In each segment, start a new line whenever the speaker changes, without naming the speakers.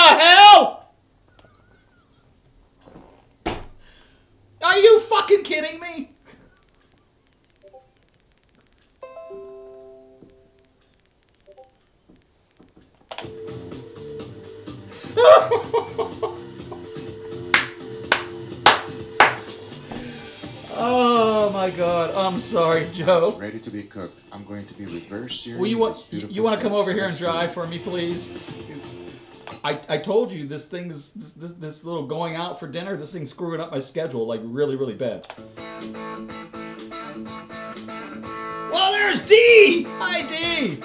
hell? Are you fucking kidding me? Oh my God! I'm sorry, Joe.
It's ready to be cooked. I'm going to be reverse searing.
Well, you want to come over here and dry for me, please? I told you this thing is this little going out for dinner. This thing's screwing up my schedule like really really bad. Well, there's D. Hi, D.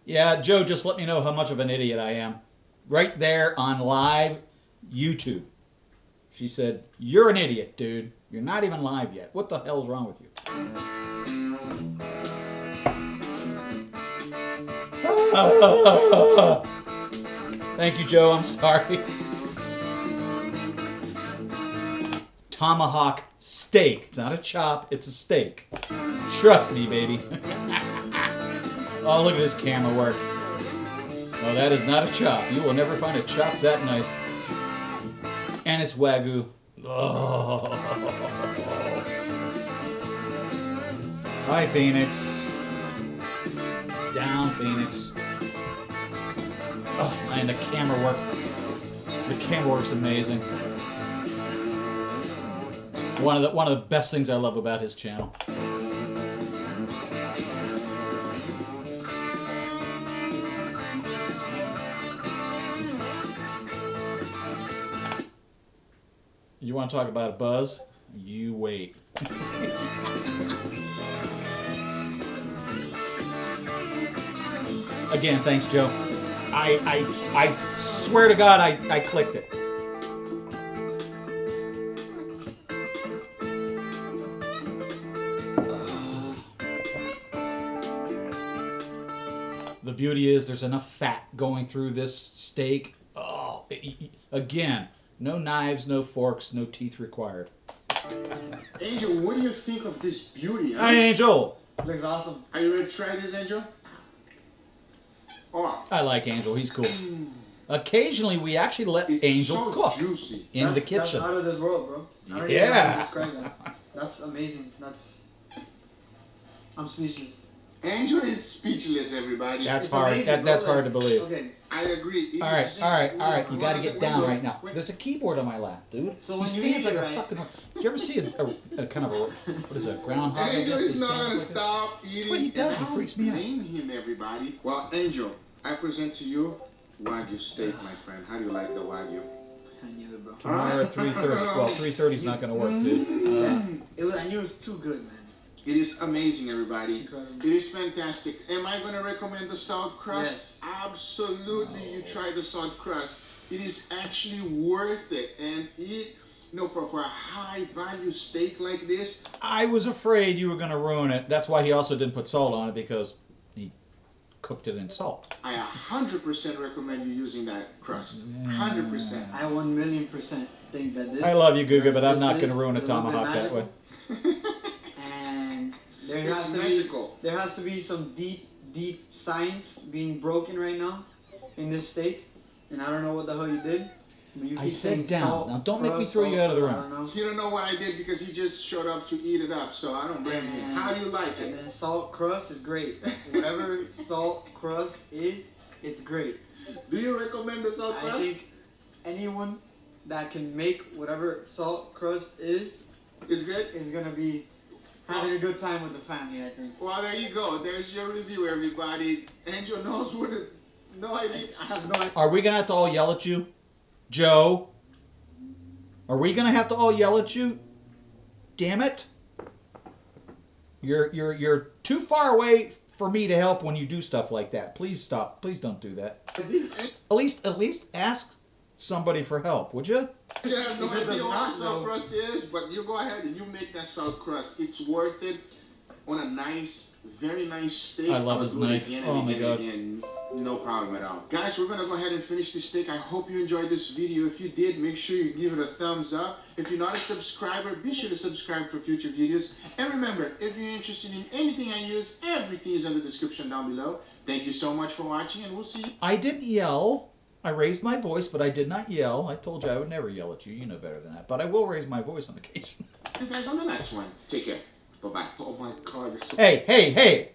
Yeah, Joe, just let me know how much of an idiot I am. Right there on live YouTube. She said, "You're an idiot, dude. You're not even live yet. What the hell's wrong with you?" Thank you, Joe. I'm sorry. Tomahawk steak. It's not a chop. It's a steak. Trust me, baby. Oh, look at this camera work. Oh, that is not a chop. You will never find a chop that nice. And it's Wagyu. Oh. Hi, Phoenix. Down, Phoenix. Oh, and the camera work. The camera work's amazing. One of the best things I love about his channel. You want to talk about a buzz? You wait. Again, thanks, Joe. I swear to God, I clicked it. The beauty is there's enough fat going through this steak. Oh, again, no knives, no forks, no teeth required.
Angel, what do you think of this beauty? Huh?
Hi, Angel.
Looks awesome.
Are you ready to try this, Angel? Oh.
I like Angel. He's cool. Occasionally, we actually let Angel
so
cook
juicy.
in the kitchen.
That's out of this world, bro. I don't
Yeah.
even know how to describe that. That's amazing. I'm speechless.
Angel is speechless, everybody.
That's
It's
hard.
amazing,
That's
bro.
hard to believe.
Okay.
I agree.
All right. You got to get down right now. There's a keyboard on my lap, dude.
So
He
when you
stands
eat
like
it,
a
right?
fucking. Did you ever see a kind of a what is it, a groundhog? I
Angel
guess they
is not
stand
going to
like that.
stop eating.
That's what he does. He
and
freaks me out.
Blame him, everybody. Well, Angel, I present to you Wagyu steak, my friend. How do you like the Wagyu?
I knew it, bro.
Tomorrow at 3:30. Well, 3:30 is not going to work, dude.
I knew it was too good, man.
It is amazing, everybody.
Incredible.
It is fantastic. Am I going to recommend the Soud crust?
Yes.
Absolutely. You try the Soud crust. It is actually worth it. And for a high value steak like this.
I was afraid you were going to ruin it. That's why he also didn't put salt on it, because he cooked it in salt.
I 100% recommend you using that crust. 100%.
I 1,000,000% think that this.
I love you, Guga, but I'm
this
not going to
is
ruin a
little bit
tomahawk that way.
magical. And there
It's
has to
magical.
be some deep science being broken right now in this steak. And I don't know what the hell you did. But you
I
keep
said
saying
down.
salt,
Now don't make me
crust,
throw you out of the
I
room.
don't know.
You don't know what I did because he just showed up to eat it up, so I don't blame him. How do you like
And
it?
then salt crust is great. Whatever salt crust is, it's great.
Do you recommend the Soud
I
crust?
think anyone that can make whatever salt crust is
It's good?
gonna be having a good time with the family, I think.
Well, there you go. There's your review, everybody. Angel knows what it... No idea.
I have no idea.
Are we gonna have to all yell at you, Joe? Are we gonna have to all yell at you? Damn it! You're too far away for me to help when you do stuff like that. Please stop. Please don't do that. At least ask somebody for help, would you?
You have no
Because
idea
it's
what
not,
salt
though.
crust is, but you go ahead and you make that salt crust. It's worth it on a nice Very nice steak.
I love
I'll
his
do it
knife.
again and
Oh my
again
God.
and again. No problem at all. Guys, we're gonna go ahead and finish this steak. I hope you enjoyed this video. If you did, make sure you give it a thumbs up. If you're not a subscriber, be sure to subscribe for future videos. And remember, if you're interested in anything I use, everything is in the description down below. Thank you so much for watching, and we'll see you.
I didn't yell. I raised my voice, but I did not yell. I told you I would never yell at you. You know better than that. But I will raise my voice on occasion.
You guys on the next one. Take care. Bye-bye. Oh my God, you're so...
Hey, hey, hey!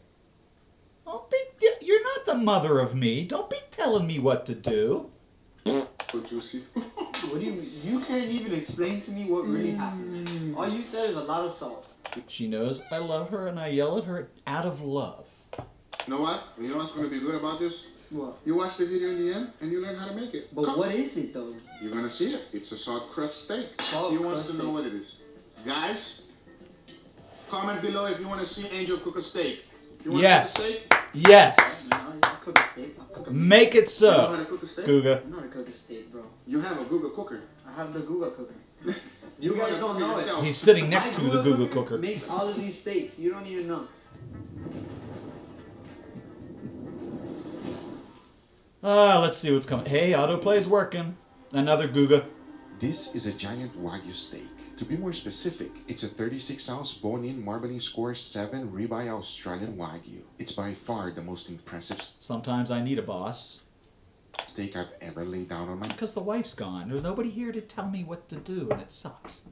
You're not the mother of me. Don't be telling me what to do.
So juicy.
What do you can't even explain to me what really happened. All you said is a lot of salt.
She knows I love her, and I yell at her out of love.
You know what? You know what's going to be good about this?
What?
You watch the video in the end, and you learn how to make it.
But what is it, though?
You're going to see it. It's a salt crust steak.
Salt
He wants
crust
to know
steak.
what it is. Guys, comment below if you want to see Angel cook a steak. You want
Yes.
to cook a steak?
Yes.
I'll cook a steak. I'll cook a
Make it
You know
so,
how to cook a steak?
Guga.
I know how to cook a steak, bro.
You have a Guga cooker.
I have the Guga cooker.
You
guys
wanna
don't
cook
know it.
yourself.
He's sitting
My
next to the Guga cooker.
makes all of these steaks. You don't even know.
Let's see what's coming. Hey, autoplay's working. Another Guga.
This is a giant Wagyu steak. To be more specific, it's a 36-ounce bone-in marbling score 7 ribeye Australian Wagyu. It's by far the most impressive
Sometimes I need a boss.
steak I've ever laid down on my
Because the wife's gone. There's nobody here to tell me what to do, and it sucks.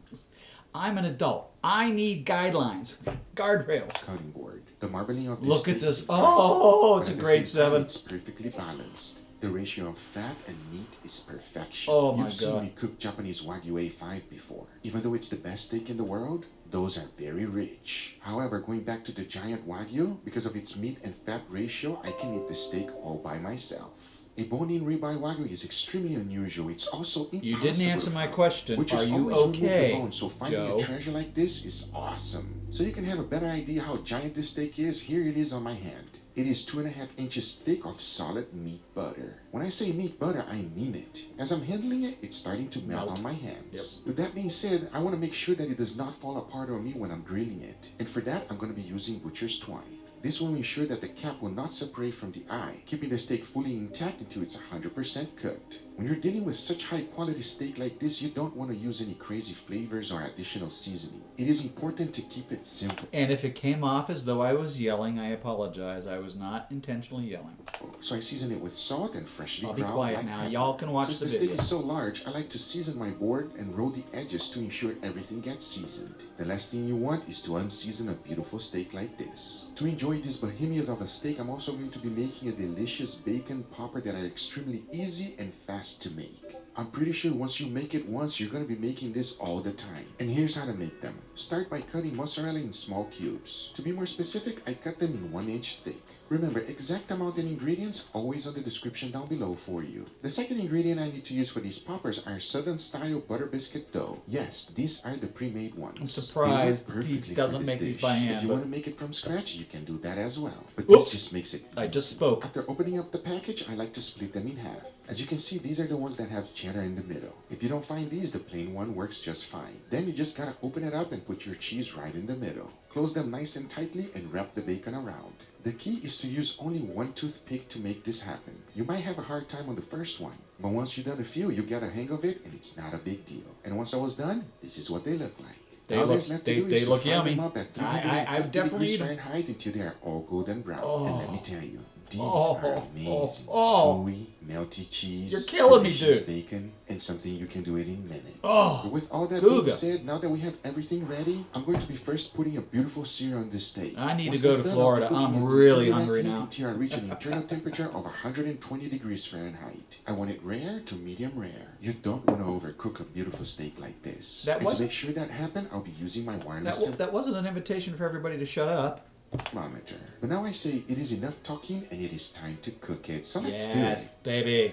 I'm an adult. I need guidelines. Guardrails.
cutting board. The marbling of this
Look at
steak
this.
is
Oh,
impressive,
it's a
but at the
grade
same time,
7.
It's perfectly balanced. The ratio of fat and meat is perfection.
Oh my
You've seen
God.
me cook Japanese Wagyu A5 before. Even though it's the best steak in the world, those are very rich. However, going back to the giant Wagyu, because of its meat and fat ratio, I can eat the steak all by myself. A bone-in ribeye Wagyu is extremely unusual. It's also impossible
You didn't answer
to
my
find,
question.
which
Are
is
you
always remove the
okay,
bone, so finding
Joe?
a treasure like this is awesome. So you can have a better idea how giant this steak is, here it is on my hand. It is 2.5 inches thick of solid meat butter. When I say meat butter, I mean it. As I'm handling it, it's starting to melt on my hands.
Yep.
With that being said, I want to make sure that it does not fall apart on me when I'm grilling it. And for that, I'm going to be using butcher's twine. This will ensure that the cap will not separate from the eye, keeping the steak fully intact until it's 100% cooked. When you're dealing with such high quality steak like this, you don't want to use any crazy flavors or additional seasoning. It is important to keep it simple.
And if it came off as though I was yelling, I apologize. I was not intentionally yelling.
So I season it with salt and freshly
I'll be
ground
quiet
black
now.
pepper.
Y'all can watch
Since
the
the
video.
steak is so large, I like to season my board and roll the edges to ensure everything gets seasoned. The last thing you want is to unseason a beautiful steak like this. To enjoy this behemoth of a steak, I'm also going to be making a delicious bacon popper that are extremely easy and fast to make. I'm pretty sure once you make it once, you're going to be making this all the time. And here's how to make them. Start by cutting mozzarella in small cubes. To be more specific, I cut them in 1 inch thick. Remember, exact amount and ingredients always on the description down below for you. The second ingredient I need to use for these poppers are Southern style butter biscuit dough. Yes, these are the pre-made ones.
I'm surprised
They work
he
perfectly
doesn't
for
make
this
these
dish.
by
If
hand.
you
But
want to make it from scratch, you can do that as well. But
Oops.
this just makes it
I just spoke.
After opening up the package, I like to split them in half. As you can see, these are the ones that have cheddar in the middle. If you don't find these, the plain one works just fine. Then you just gotta open it up and put your cheese right in the middle. Close them nice and tightly and wrap the bacon around. The key is to use only one toothpick to make this happen. You might have a hard time on the first one, but once you've done a few, you get a hang of it and it's not a big deal. And once I was done, this is what they look like.
They
All
look-
there's left to do is to
look
fry
yummy.
them up at
I
350
definitely
degrees
eat 'em.
Fahrenheit until they are all golden brown. And let me tell you, these
Oh,
are amazing.
oh.
Gooey, melty cheese,
You're killing me,
delicious
dude.
bacon, and something you can do it in minutes.
Oh,
But with all that
Guga.
being said, now that we have everything ready, I'm going to be first putting a beautiful sear on this steak.
I need to
Once
go
it's
to
done,
Florida.
I'll be cooking
I'm
it
really
with
hungry
heat
now.
until I reach an internal temperature of 120 degrees Fahrenheit. I want it rare to medium rare. You don't want to overcook a beautiful steak like this.
That
And
wasn't-
to make sure that happens, I'll be using my wireless
that wasn't an invitation for everybody to shut up.
thermometer. But now I say it is enough talking and it is time to cook it. So let's do
Yes,
it.
baby.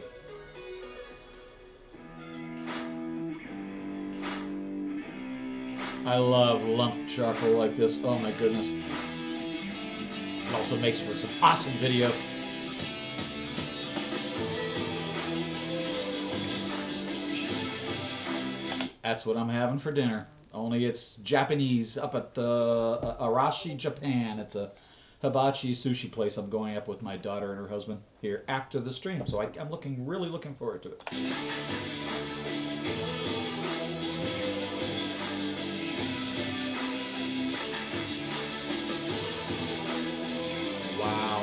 I love lumped charcoal like this. Oh my goodness. It also makes for some awesome video. That's what I'm having for dinner. Only it's Japanese up at Arashi, Japan. It's a hibachi sushi place I'm going up with my daughter and her husband here after the stream. So I'm really looking forward to it. Wow.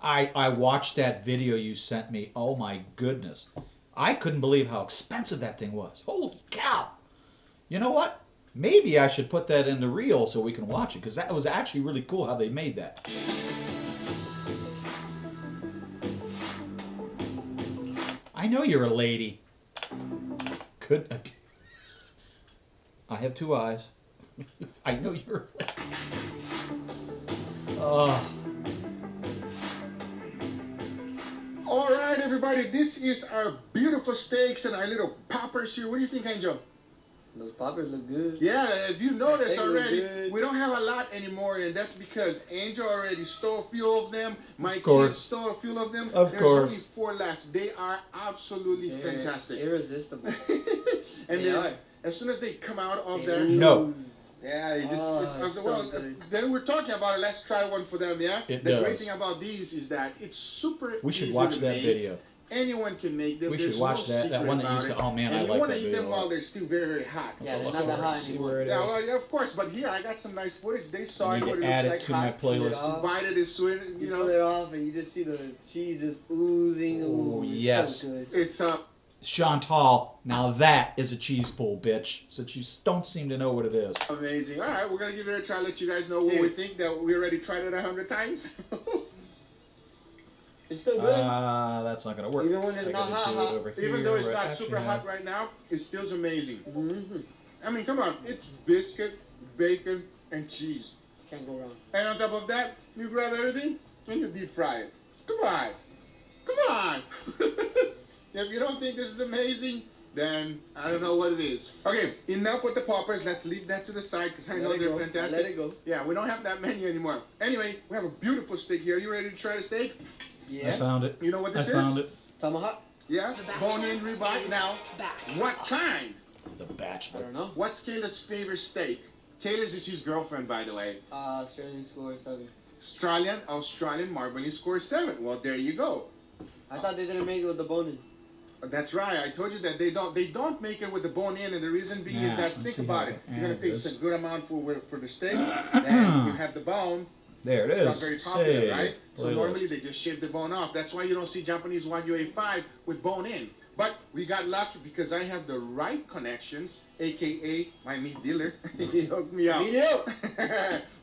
I watched that video you sent me. Oh my goodness. I couldn't believe how expensive that thing was. Holy cow. You know what? Maybe I should put that in the reel so we can watch it, because that was actually really cool how they made that. I know you're a lady. I have two eyes. I know you're a lady. Oh.
All right, everybody, this is our beautiful steaks and our little poppers here. What do you think, Angel?
Those poppers look good.
Yeah, if you notice
They look
already,
good.
we don't have a lot anymore, and that's because Angel already stole a few of them. My
course.
kids stole a few of them.
Of
There's
course.
only 4 left. They are absolutely
They're
fantastic.
irresistible.
And
They
then,
are.
as soon as they come out of
They
that,
No.
yeah, you just
Oh,
well,
so good.
then we're talking about it. Let's try one for them. Yeah.
It
The great
does.
thing about these is that it's super.
We should
easy
watch
to
that
make.
video.
Anyone can make them.
We
There's
should watch
no
that
secret
one that you
about
said.
it.
Oh man,
And
I
you
like
want
that
to eat
video.
them while they're still very, very hot.
Yeah, they're
Look
not
for
that
it,
hot
see
anymore.
where it
Yeah,
is.
well, yeah, of course, but here I got some nice footage. They saw
I
it
need
what
to
it
add
looks
it
like
to my
hot.
playlist.
Oh.
Bite it is sweet,
You
you
pull
know.
it off and you just see the cheese just oozing.
Oh,
Ooh, it's
yes.
so good.
It's
Chantal, now that is a cheese pull, bitch. Since you don't seem to know what it is.
amazing. All right, we're gonna give it a try. Let you guys know what we
Cheers.
think. That we already tried it 100 times.
It's still good.
That's not gonna work.
Even when it's
I
not
gotta
hot,
do
hot.
it over
Even
here,
though it's
right?
not
Actually,
super
no.
hot right now, it still's amazing.
Mm-hmm.
I mean, come on, it's biscuit, bacon, and cheese.
Can't go wrong.
And on top of that, you grab everything and you deep fry it. Come on. Come on. If you don't think this is amazing, then I don't know what it is. Okay, enough with the poppers. Let's leave that to the side because I know they're fantastic.
Let it go.
Yeah, we don't have that many anymore. Anyway, we have a beautiful steak here. Are you ready to try the steak?
I
Yeah.
found it.
You know what
I
this is?
found it.
Tomahawk?
Yeah, bone-in ribeye. Now, what kind?
The
I
Bachelor.
don't know.
What's Kayla's favorite steak? Kayla's is his girlfriend, by the way.
Australian score 7.
Australian marbling score 7. Well, there you go.
I thought they didn't make it with the bone in.
That's right. I told you that they don't make it with the bone in, and the reason being is
Yeah,
that
let's
think
see
about
how
it.
to
You're gonna
add
pay
this.
a good amount for the steak, and you have the bone.
There it
It's
is.
not very popular,
Save.
right? So
Playlist.
normally they just shave the bone off. That's why you don't see Japanese Wagyu A5 with bone in. But we got lucky because I have the right connections, aka my meat dealer. He hooked me up.
Me too.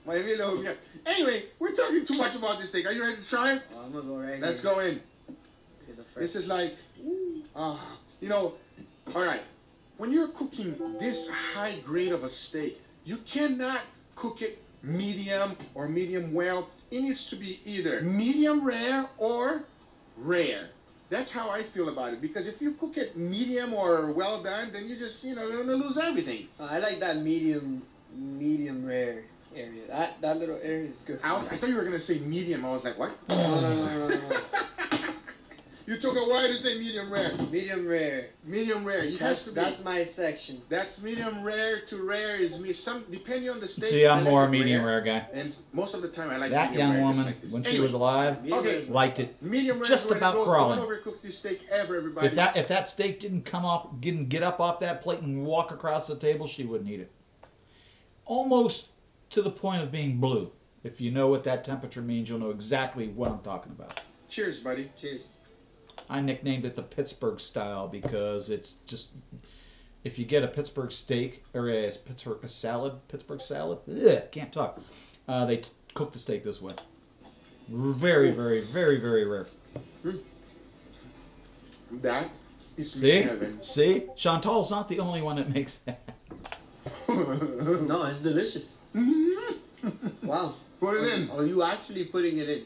My dealer hooked me up. Anyway, we're talking too much about this steak. Are you ready to try it?
Oh, I'm gonna go right
Let's
here.
go in.
To the first.
This is like, you know, all right. When you're cooking this high grade of a steak, you cannot cook it medium or medium well. It needs to be either medium rare or rare. That's how I feel about it. Because if you cook it medium or well done, then you just, you're gonna lose everything.
I like that medium rare area. That little area is good.
I thought you were gonna say medium. I was like, what?
No.
You took a while to say medium rare.
Medium rare.
Medium rare. It has to be.
That's my section.
That's medium rare to rare is some depending on the steak.
See, I'm
I like
more
it
a medium rare guy.
And most of the time I like
That
medium
young
rare, just
woman,
like this.
when she
Anyway,
was alive,
Okay.
liked it.
medium rare
just
is where to
about
go.
crawling.
Don't overcook this steak ever, everybody.
If that steak didn't get up off that plate and walk across the table, she wouldn't eat it. Almost to the point of being blue. If you know what that temperature means, you'll know exactly what I'm talking about.
Cheers, buddy.
Cheers.
I nicknamed it the Pittsburgh style because it's just, if you get a Pittsburgh steak or a Pittsburgh salad, can't talk. They cook the steak this way. Very, very, very, very rare.
That is
See?
heaven.
See? Chantal's not the only one that makes that.
No, it's delicious. Wow.
Put it in.
Oh, you actually putting it in.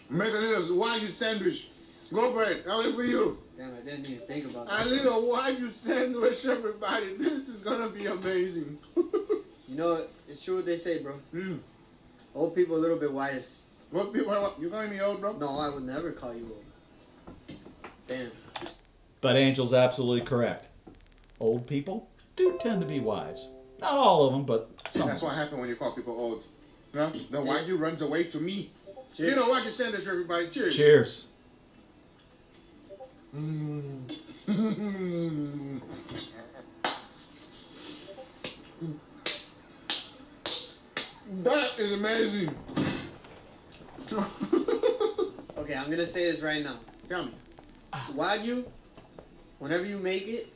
Make a little Wagyu sandwich. Go for it. I'll wait for you.
Damn, I didn't even think about
A
that.
little Wagyu sandwich, everybody. This is gonna be amazing.
You know, it's true what they say, bro. Old people a little bit wise.
What people? You calling me old, bro?
No, I would never call you old. Damn.
But Angel's absolutely correct. Old people do tend to be wise. Not all of them, but some.
That's what happens when you call people old. No, the Wagyu runs away to me.
Cheers.
You know, Wagyu sandwich, everybody. Cheers.
Cheers.
That is amazing.
Okay, I'm gonna say this right now.
Tell me.
Wagyu, whenever you make it,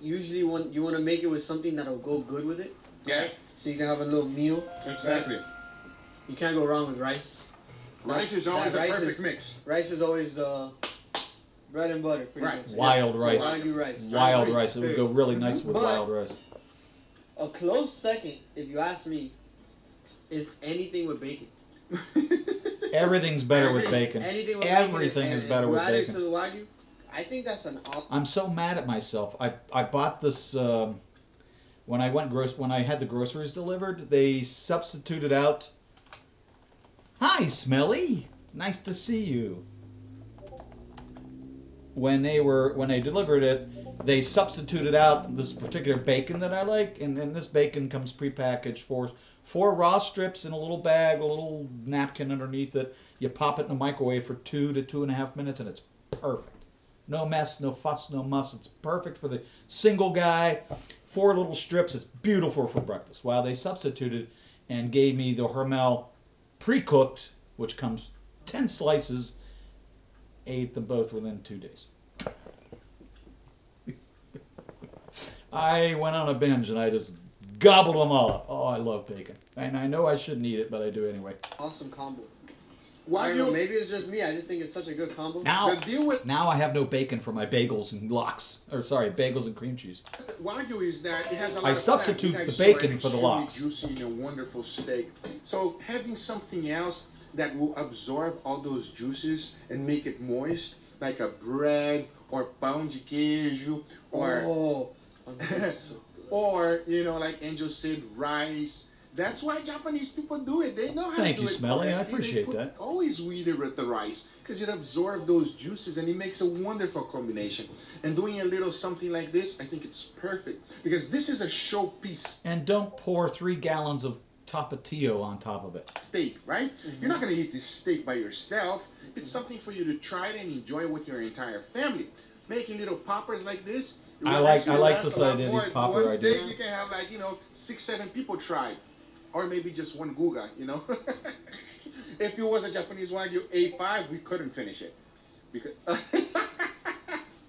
usually you want to make it with something that'll go good with it.
Yeah.
So you can have a little meal.
Exactly.
You can't go wrong with rice.
Rice is always a
rice
perfect mix.
Rice is always the bread and butter. Pretty
Right.
much.
Wild rice.
Wagyu rice.
Wild rice. It would go really nice with
But-
wild rice.
A close second, if you ask me, is anything with bacon.
Everything's better with bacon.
Anything with
Everything
bacon
is better with
add it
bacon.
to the Wagyu, I think that's an option.
I'm so mad at myself. I bought this when I had the groceries delivered. They substituted out. Hi, Smelly. Nice to see you. When they delivered it, they substituted out this particular bacon that I like, and then this bacon comes prepackaged for 4 raw strips in a little bag, a little napkin underneath it. You pop it in the microwave for 2 to 2.5 minutes, and it's perfect. No mess, no fuss, no muss. It's perfect for the single guy. 4 little strips. It's beautiful for breakfast. While they substituted and gave me the Hermel pre-cooked, which comes 10 slices. Ate them both within 2 days. I went on a binge and I just gobbled them all up. Oh, I love bacon. And I know I shouldn't eat it, but I do anyway.
Awesome combo.
Why
I don't know, maybe it's just me. I just think it's such a good combo.
Now,
The deal with
now I have no bacon for my bagels and lox. Or sorry, bagels and cream cheese.
Wagyu is that it has a lot
I
of
substitute
fat. You guys
the
saw it,
bacon for the
extremely
lox.
Juicy and a wonderful steak. So having something else that will absorb all those juices and make it moist, like a bread or pão de queijo or
Oh.
or like Angel said, rice. That's why Japanese people do it. They know how
Thank
to do
you,
it.
Smelly. I
correctly. They
appreciate
put
that.
Always weed it with the rice because it absorbs those juices and it makes a wonderful combination. And doing a little something like this, I think it's perfect because this is a showpiece
And don't pour 3 gallons of tapatio on top of it.
steak, right? You're not going to eat this steak by yourself. It's something for you to try it and enjoy with your entire family. Making little poppers like this. it will
I like
actually
this
last a lot
idea,
more.
these popper
One
ideas.
steak, you can have 6, 7 people try. Or maybe just one Guga, If it was a Japanese Wagyu A5, we couldn't finish it. Because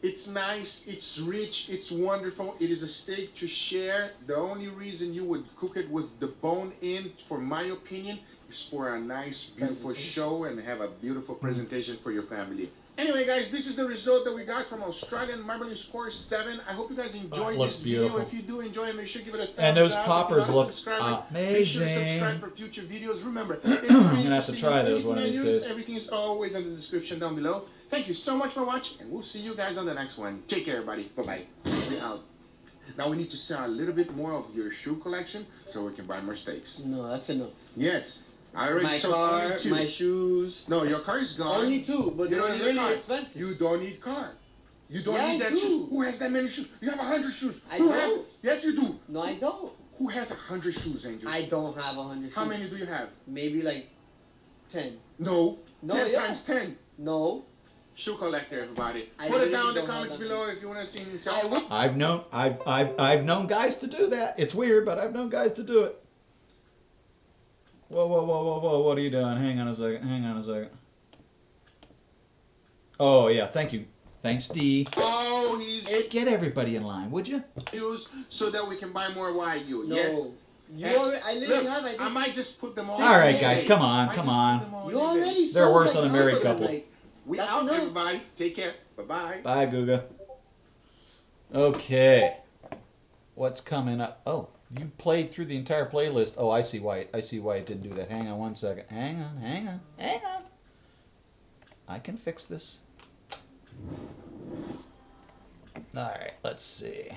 it's nice, it's rich, it's wonderful. It is a steak to share. The only reason you would cook it with the bone in, for my opinion, is for a nice, beautiful show and have a beautiful presentation for your family. Anyway, guys, this is the result that we got from Australian Marbling Score 7. I hope you guys enjoyed
looks
this
beautiful.
video. If you do enjoy it, make sure you give it a thumbs up.
And those
If you're
poppers
not
look
subscribed, Make sure to
amazing.
subscribe for future videos. Remember,
I'm gonna have to try those one of these days.
Everything is always in the description down below. Thank you so much for watching, and we'll see you guys on the next one. Take care, everybody. Bye-bye. We're out. Now we need to sell a little bit more of your shoe collection so we can buy more steaks.
No, that's enough.
Yes. I already
My
sold
car,
only 2.
my shoes.
No, your car is gone.
Only 2, but
You
they're
don't need a
really
car.
expensive.
You don't need car. You don't
Yeah,
need
I
that
do.
shoes. Who has that many shoes? You have 100 shoes.
I
Who
don't.
have- Yes, you do.
No, I don't.
Who has 100 shoes, Angel?
I don't have 100
How
shoes.
many do you have?
Maybe like 10.
No.
No,
10
yeah.
times 10.
No.
Shoe collector, everybody.
I
Put it
really
down in the
don't have
comments
that
below if you want to see me
I
sell.
would-
I've known guys to do that. It's weird, but I've known guys to do it. Whoa, whoa, whoa, whoa, whoa! What are you doing? Hang on a second. Hang on a second. Oh yeah, thank you. Thanks, D.
Oh, he's
Get everybody in line, would you?
shoes so that we can buy more Wagyu.
No.
Yes.
You
And
already, I literally
Look,
have. I,
I
think.
might just put them all.
All right,
in
guys,
eBay.
come on,
I
come
just
on.
put them all
You
in eBay.
already.
They're
sold,
worse
like,
than a married
half of them,
couple.
like,
We
That's
out,
enough.
everybody. Take care. Bye-bye.
Bye, Guga. Okay. What's coming up? Oh, you played through the entire playlist. Oh, I see why. I see why it didn't do that. Hang on one second. Hang on. Hang on. Hang on. I can fix this. All right. Let's see.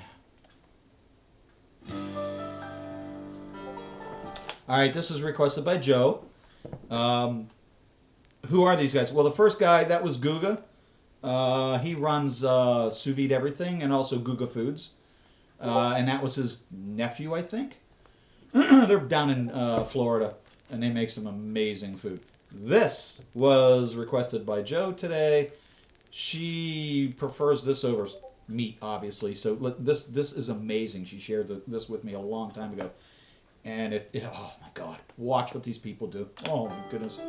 All right. This is requested by Joe. Who are these guys? Well, the first guy, that was Guga. He runs Soud Vide Everything and also Guga Foods. And that was his nephew, I think. They're down in Florida, and they make some amazing food. This was requested by Joe today. She prefers this over meat, obviously. So this is amazing. She shared this with me a long time ago. And oh my God, watch what these people do. Oh my goodness.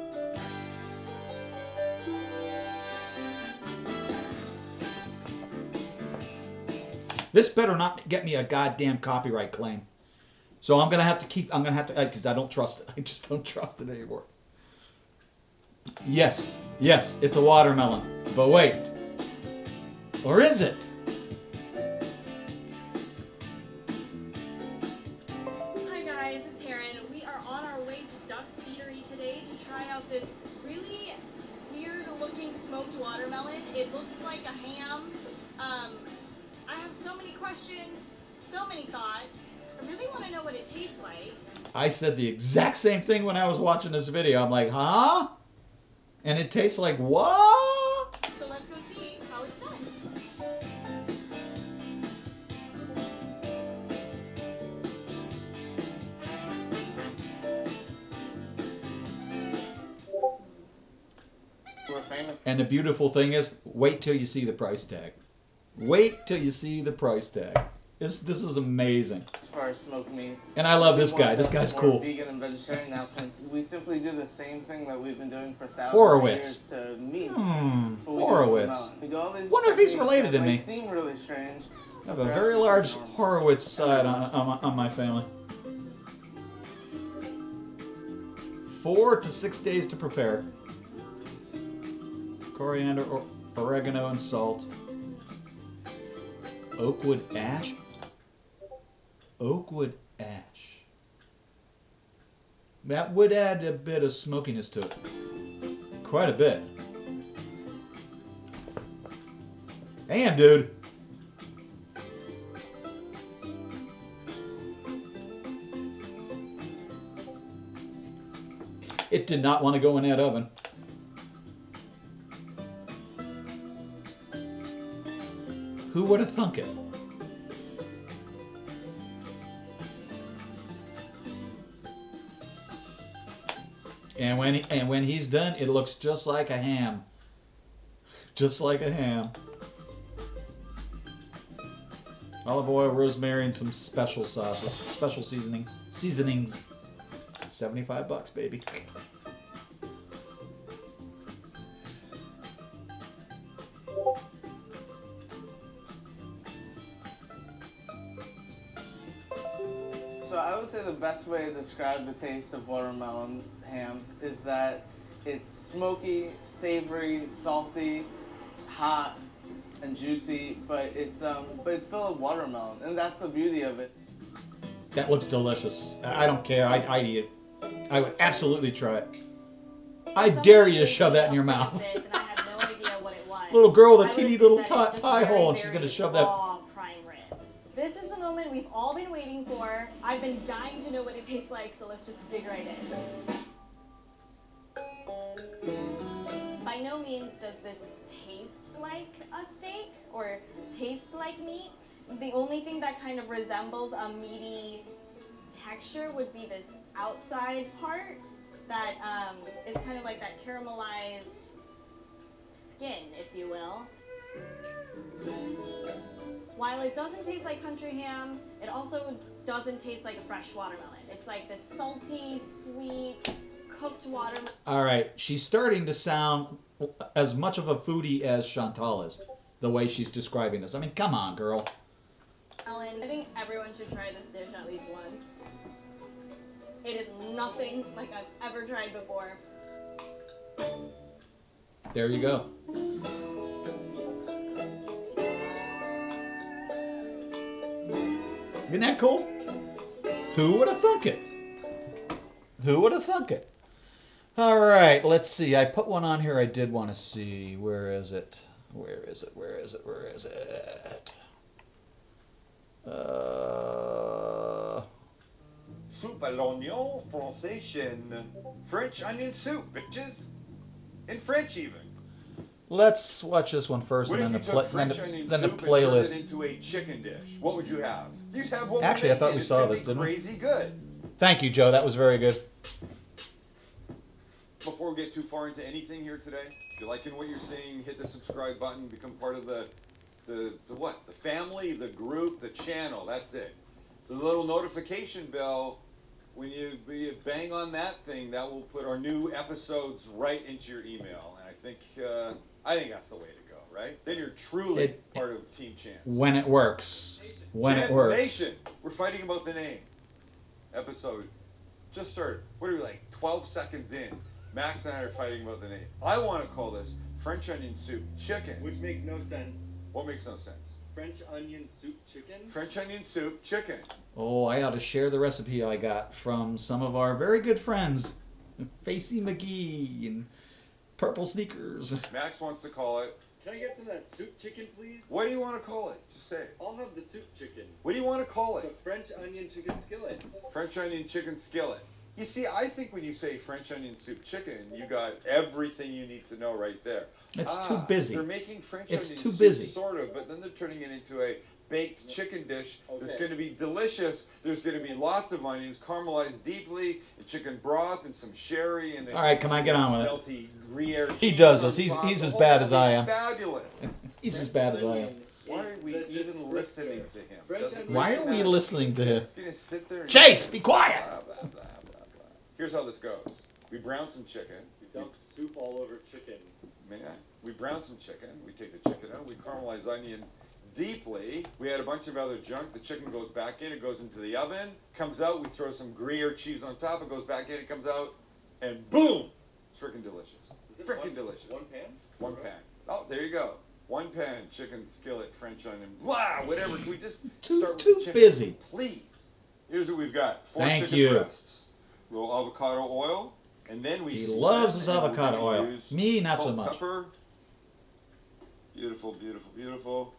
This better not get me a goddamn copyright claim. So I'm gonna have to because I don't trust it. I just don't trust it anymore. Yes, it's a watermelon. But wait. Or is it?
Hi guys, it's Taryn. We are on our way to Duck's Eatery today to try out this really weird looking smoked watermelon. It looks like a ham. I have so many questions, so many thoughts. I really want to know what it tastes like.
I said the exact same thing when I was watching this video. I'm like, huh? And it tastes like what?
So let's go see how it's done.
We're famous.
And the beautiful thing is, wait till you see the price tag. Wait till you see the price tag. This is amazing.
As far as smoked meats.
And I love this
We
guy.
want
This
to
guy's
more
cool.
Vegan and vegetarian now, since we simply do the same thing that we've been doing for thousands
Horowitz.
of years to meat. But we do it with
Horowitz.
melon. We do all these
Wonder if he's
techniques
related
that
to me.
might seem really strange.
I have a very large Horowitz side on my family. 4 to 6 days to prepare. Coriander, oregano, and salt. Oakwood ash? Oakwood ash. That would add a bit of smokiness to it. Quite a bit. Damn, dude. It did not want to go in that oven. Who would have thunk it? And when he's done, it looks just like a ham. Just like a ham. Olive oil, rosemary, and some special sauces, special seasonings. $75, baby.
So I would say the best way to describe the taste of watermelon ham is that it's smoky, savory, salty, hot, and juicy, but it's still a watermelon, and that's the beauty of it.
That looks delicious. I don't care. I'd eat it. I would absolutely try it. I dare you to shove that in your mouth.
And I had no idea what it was.
Little girl with
I
a
would
teeny
assume
little
that it's just
pie
very,
hole, and she's
very
gonna shove that.
raw prime rib. This is the moment we've all been waiting for. I've been dying to know what it tastes like, so let's just dig right in. By no means does this taste like a steak or taste like meat. The only thing that kind of resembles a meaty texture would be this outside part that is kind of like that caramelized skin, if you will. While it doesn't taste like country ham, it also doesn't taste like a fresh watermelon. It's like this salty, sweet, cooked watermelon.
All right, she's starting to sound as much of a foodie as Chantal is, the way she's describing this. I mean, come on, girl.
I think everyone should try this dish at least once. It is nothing like I've ever tried before.
There you go. Isn't that cool? Who would have thunk it? Who would have thunk it? All right, let's see. I put one on here I did want to see. Where is it? Where is it? Where is it? Where is it?
Soup à l'oignon, français chêne. French onion soup, bitches. In French even.
Let's watch this one first,
What
and
if
then
you
the
took French onion
then the
soup and
playlist.
turned it into a chicken dish? What would you have? You'd have what
Actually,
we're
I thought we
making.
saw
It's gonna
this,
be
didn't we?
crazy good.
Thank you, Joe. That was very good.
Before we get too far into anything here today, if you're liking what you're seeing, hit the subscribe button, become part of the what? The family, the group, the channel. That's it. The little notification bell, when you bang on that thing, that will put our new episodes right into your email. And I think that's the way to go, right? Then you're truly part of Team Chance.
When it works. When
Chance
it works.
Nation. We're fighting about the name. Episode just started. What are we, like 12 seconds in? Max and I are fighting about the name. I want to call this French onion soup chicken.
Which makes no sense.
What makes no sense?
French onion soup chicken?
French onion soup chicken.
Oh, I ought to share the recipe I got from some of our very good friends, Facey McGee and Purple Sneakers.
Max wants to call it.
Can I get some of that soup chicken, please?
What do you want to call it? Just say it.
I'll have the soup chicken.
What do you want to call
So
it?
French onion chicken skillet.
French onion chicken skillet. You see, I think when you say French onion soup chicken, you got everything you need to know right there.
It's too busy.
They're making French
It's
onion
too
soup,
busy.
sort of, but then they're turning it into a baked chicken dish. That's
Okay.
going to be delicious. There's going to be lots of onions, caramelized deeply, and chicken broth, and some sherry, and then
All right, can I get on with it?
melty Gruyere
He
cheese
does
on
this. He's
top.
as
The whole
bad as
thing
I
is
am.
Fabulous.
He's as bad as I am.
Onion
Why are
is
we
the
even
descriptor.
listening to him?
French
Doesn't
onion-
Why
really
are we
matter.
listening to him?
He's gonna sit there and
Chase, be quiet!
blah, blah, blah, blah, blah. Here's how this goes. We brown some chicken.
You dump soup all over chicken.
Man, we brown some chicken. We take the chicken out. We caramelize onions deeply. We add a bunch of other junk. The chicken goes back in. It goes into the oven. Comes out. We throw some Gruyere cheese on top. It goes back in. It comes out. And boom! It's freaking delicious.
Is it
Freaking delicious.
One pan?
One pan. Oh, there you go. One pan, chicken skillet, French onion, blah, whatever. Can we just start with
Too
the chicken?
busy.
Please. Here's what we've got. 4
Thank
chicken
you.
breasts. A little avocado oil. And then we
He
season
loves
them,
his
and we're
avocado
gonna
oil.
use
Me, not so
salt,
much.
Pepper. Beautiful, beautiful, beautiful.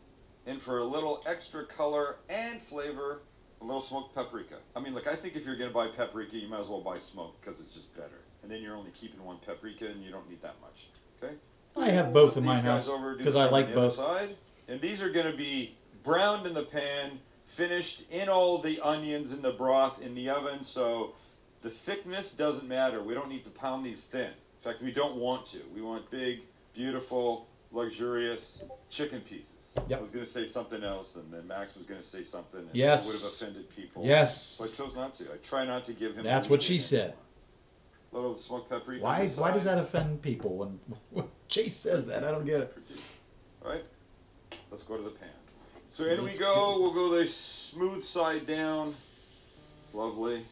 And for a little extra color and flavor, a little smoked paprika. I mean, look, I think if you're going to buy paprika, you might as well buy smoked because it's just better. And then you're only keeping one paprika and you don't need that much. Okay?
I have both in
These
my
guys
house
over, do
because
the
I
same
like
on the other
both.
Side. And these are going to be browned in the pan, finished in all the onions and the broth in the oven. So the thickness doesn't matter. We don't need to pound these thin. In fact, we don't want to. We want big, beautiful, luxurious chicken pieces.
Yep.
I was going to say something else, and then Max was going to say something, and
Yes.
it would have offended people.
Yes.
So I chose not to. I try not to give him.
That's what
anything
she said.
anymore. Little smoked paprika.
Why?
on the
Why does
side.
that offend people when Chase says that? I don't get it.
All right, let's go to the pan. So in we go. We'll go the smooth side down. Lovely.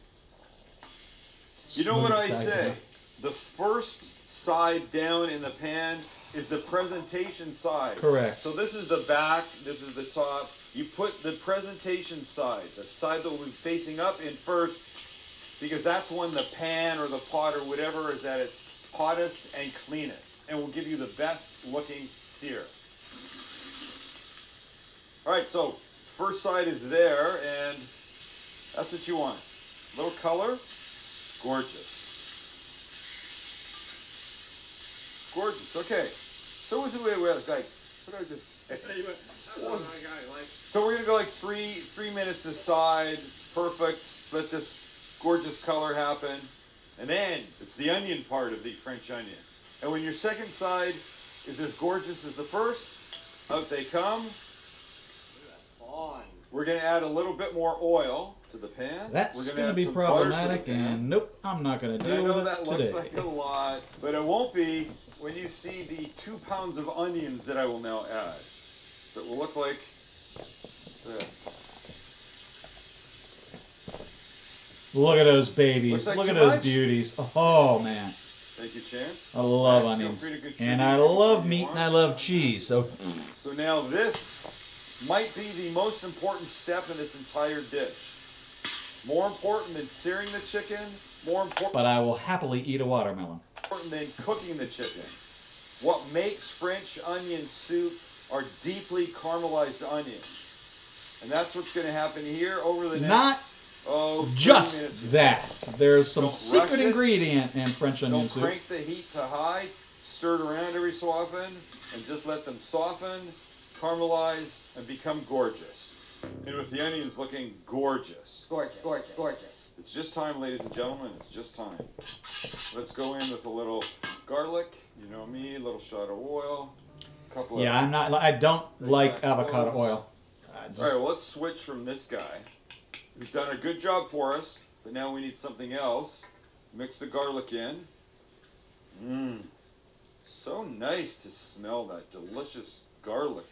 You know what I
Smooth side
say?
down.
The first side down in the pan is the presentation side.
Correct.
So this is the back. This is the top. You put the presentation side, the side that will be facing up, in first, because that's when the pan or the pot or whatever is at its hottest and cleanest, and will give you the best looking sear. All right, so first side is there, and that's what you want. Little color, gorgeous. Gorgeous. Okay. So what's the way we're like? What did I just? So we're gonna go like three minutes aside. Perfect. Let this gorgeous color happen, and then it's the onion part of the French onion. And when your second side is as gorgeous as the first, out they come.
On.
We're gonna add a little bit more oil to the pan.
That's
We're
going to
add
be
some butter to the
problematic,
pan.
and nope, I'm not going to
And I
deal
know
with
that
it
looks
today.
like a lot, but it won't be when you see the 2 pounds of onions that I will now add. That will look like this.
Look at those babies.
Looks like
Look at
too
those
much?
beauties. Oh, man.
Thank you, Chance.
I love
Max, feel
onions.
free to contribute
And I
anything
love
you
meat
want.
and I love cheese. So
So now this might be the most important step in this entire dish. More important than searing the chicken, more important
but I will happily eat a watermelon.
than cooking the chicken. What makes French onion soup are deeply caramelized onions. And that's what's going to happen here over the next
Not
30
just
minutes or so.
that. There's some
Don't rush
secret
it.
ingredient in French onion
Don't
soup.
crank the heat to high. stirred around every so often, and just let them soften, caramelize, and become gorgeous. And with the onions looking gorgeous.
Gorgeous, gorgeous, gorgeous.
It's just time, ladies and gentlemen. It's just time. Let's go in with a little garlic. You know me, a little shot of oil. Couple of
I don't like avocado oil.
All right, well, let's switch from this guy, who's done a good job for us, but now we need something else. Mix the garlic in. Mmm. So nice to smell that delicious garlicness.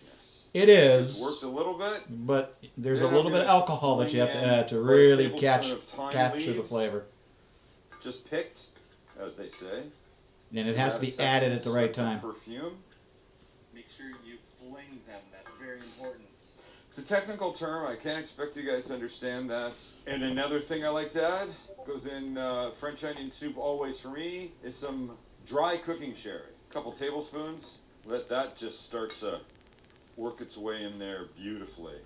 It is.
It's worked a little bit.
But there's
Then
a
I'm
little bit of
gonna
alcohol that you have to
bring in
add to
a
really
tablespoon of thyme
capture the
leaves.
flavor.
Just picked, as they say.
And it has to be added at the right time.
Perfume.
Make sure you fling them. That's very important.
It's a technical term. I can't expect you guys to understand that. And another thing I like to add, goes in French onion soup always for me, is some dry cooking sherry. A couple tablespoons. Let that just start to work its way in there beautifully.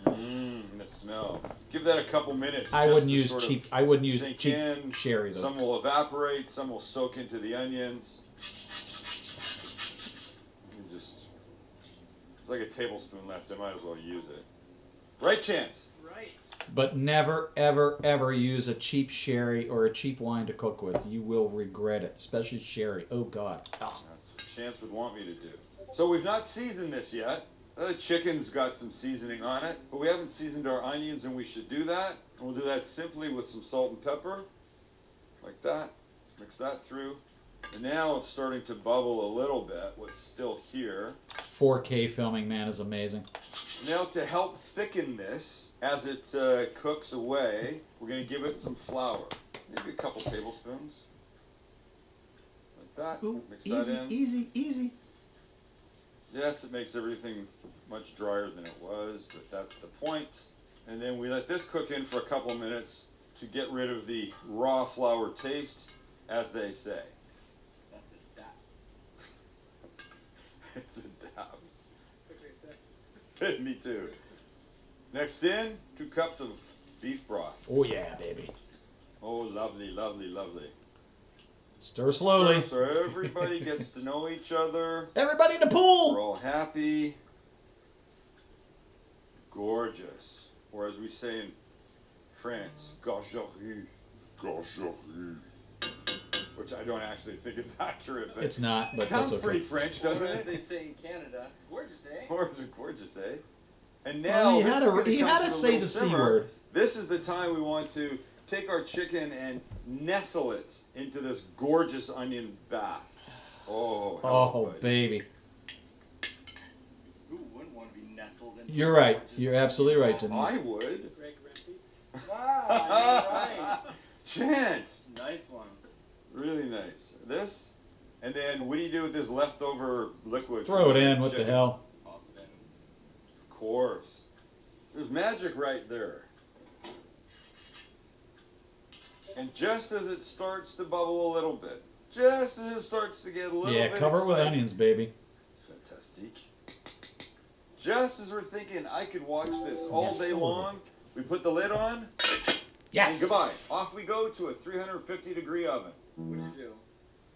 Mmm, the smell. Give that a couple minutes.
I
just
wouldn't
to
use
sort of
cheap. I wouldn't use
sink
cheap
in.
sherry though.
Some will evaporate. Some will soak into the onions. You just, it's like a tablespoon left. I might as well use it. Right, Chance?
Right.
But never, ever, ever use a cheap sherry or a cheap wine to cook with. You will regret it, especially sherry. Oh God. Oh.
That's what Chance would want me to do. So we've not seasoned this yet. The chicken's got some seasoning on it, but we haven't seasoned our onions, and we should do that. And we'll do that simply with some salt and pepper, like that. Mix that through. And now it's starting to bubble a little bit. What's still here.
4K filming, man, is amazing.
Now to help thicken this, as it cooks away, we're going to give it some flour. Maybe a couple tablespoons. Like that.
Ooh,
Mix
easy,
that in.
easy, easy.
Yes, it makes everything much drier than it was, but that's the point. And then we let this cook in for a couple of minutes to get rid of the raw flour taste, as they say.
That's a dap.
It's a dab.
That's what I said.
Me too. Next in, 2 cups of beef broth.
Oh yeah, baby.
Oh, lovely, lovely, lovely.
Stir slowly.
So everybody gets to know each other.
Everybody in the
We're
pool.
all happy. Gorgeous. Or as we say in France, gorgerie. Gorgerie. Which I don't actually think is accurate, but
It's not, but
it sounds
that's
pretty
okay.
French,
Or
doesn't
as
it?
they say in Canada, gorgeous, eh?
Gorgeous, gorgeous, eh? And now
Well, you
this
had
is
to-
gonna
you
come
had
to
to
a
say
little
the C
simmer.
word.
This is the time we want to take our chicken and nestle it into this gorgeous onion bath. Oh, hello,
Oh,
buddy.
baby.
Who wouldn't want to be nestled in?
You're right. You're absolutely right, Denise.
I would.
Greg Rempe. Ah, you're right.
Chance.
Nice one.
Really nice. This, and then what do you do with this leftover liquid?
Throw it
from the
in. What the
chicken?
hell?
Toss it in.
Of course. There's magic right there. And just as it starts to bubble a little bit, just as it starts to get a little
Yeah,
bit
cover it with
exciting.
onions, baby.
Fantastic. Just as we're thinking I could watch this all
Yes,
day
sir.
long, we put the lid on, and
Yes.
goodbye. Off we go to a 350-degree oven.
What'd you do?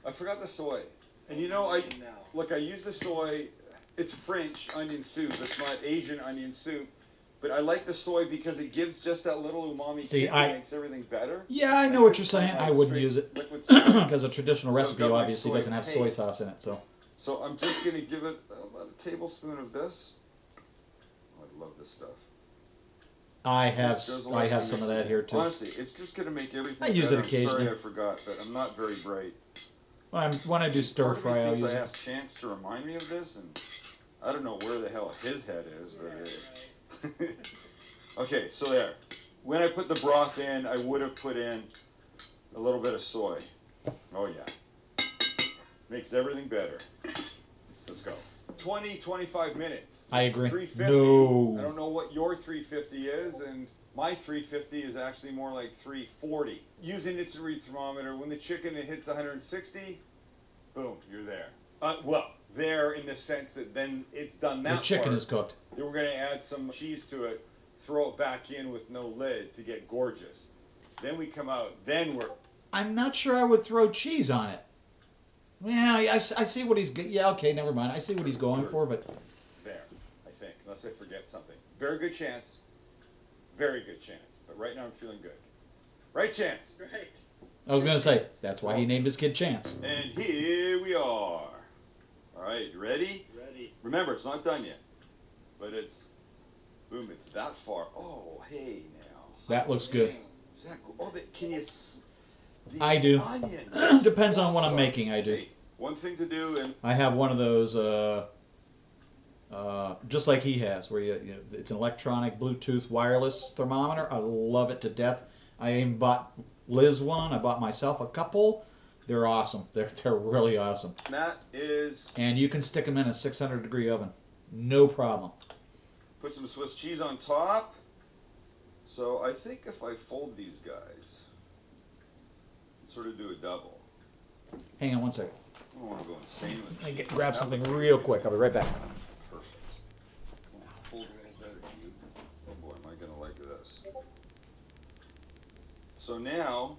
I forgot the soy. And you know, I use the soy. It's French onion soup. It's not Asian onion soup. But I like the soy because it gives just that little umami
See,
kick that makes everything better.
Yeah, I know what you're saying. I wouldn't use it
Liquid soy.
because a traditional
So I've
recipe
got my
obviously
soy
doesn't have soy
paste.
sauce in it. So
So I'm just going to give it about a tablespoon of this. Oh, I love this stuff.
I
Just goes a lot
have
better.
some of that here too.
Honestly, it's just going to make everything
I use it
better. I'm
occasionally.
sorry I forgot, but I'm not very bright.
When I do stir
Part of me
fry, I'll
thinks
use
I
it.
asked Chance to remind me of this, and I don't know where the hell his head is, but okay, so there. When I put the broth in, I would have put in a little bit of soy. Oh yeah. Makes everything better. Let's go. 20, 25 minutes.
I
It's
agree.
350.
No.
I don't know what your 350 is, and my 350 is actually more like 340. Using its read thermometer, when the chicken hits 160, boom, you're there. Well, there in the sense that then it's done that
The chicken
part.
is cooked.
Then we're going to add some cheese to it, throw it back in with no lid to get gorgeous. Then we come out, then we're...
I'm not sure I would throw cheese on it. Yeah, I see what he's. Yeah, okay, never mind. I see what he's going for, but
There, I think, unless I forget something. Very good chance. Very good chance. But right now I'm feeling good. Right chance.
Right.
I was gonna say that's why he named his kid Chance.
And here we are. All right, you ready?
Ready.
Remember, it's not done yet. But it's, boom, it's that far. Oh, hey now.
That looks good.
Is that cool? Oh, can you? The
I do.
onion.
Depends on what I'm making. I do.
Hey, one thing to do, and
I have one of those, just like he has, where it's an electronic Bluetooth wireless thermometer. I love it to death. I even bought Liz one. I bought myself a couple. They're awesome. They're really awesome.
that is,
And you can stick them in a 600-degree oven, no problem.
put some Swiss cheese on top. So I think if I fold these guys, sort of do a double.
Hang on one second.
I don't want to go insane with
Let me
cheese.
grab something real quick. I'll be right back.
Perfect. Fold right better, you. Oh boy, am I gonna like this. So now,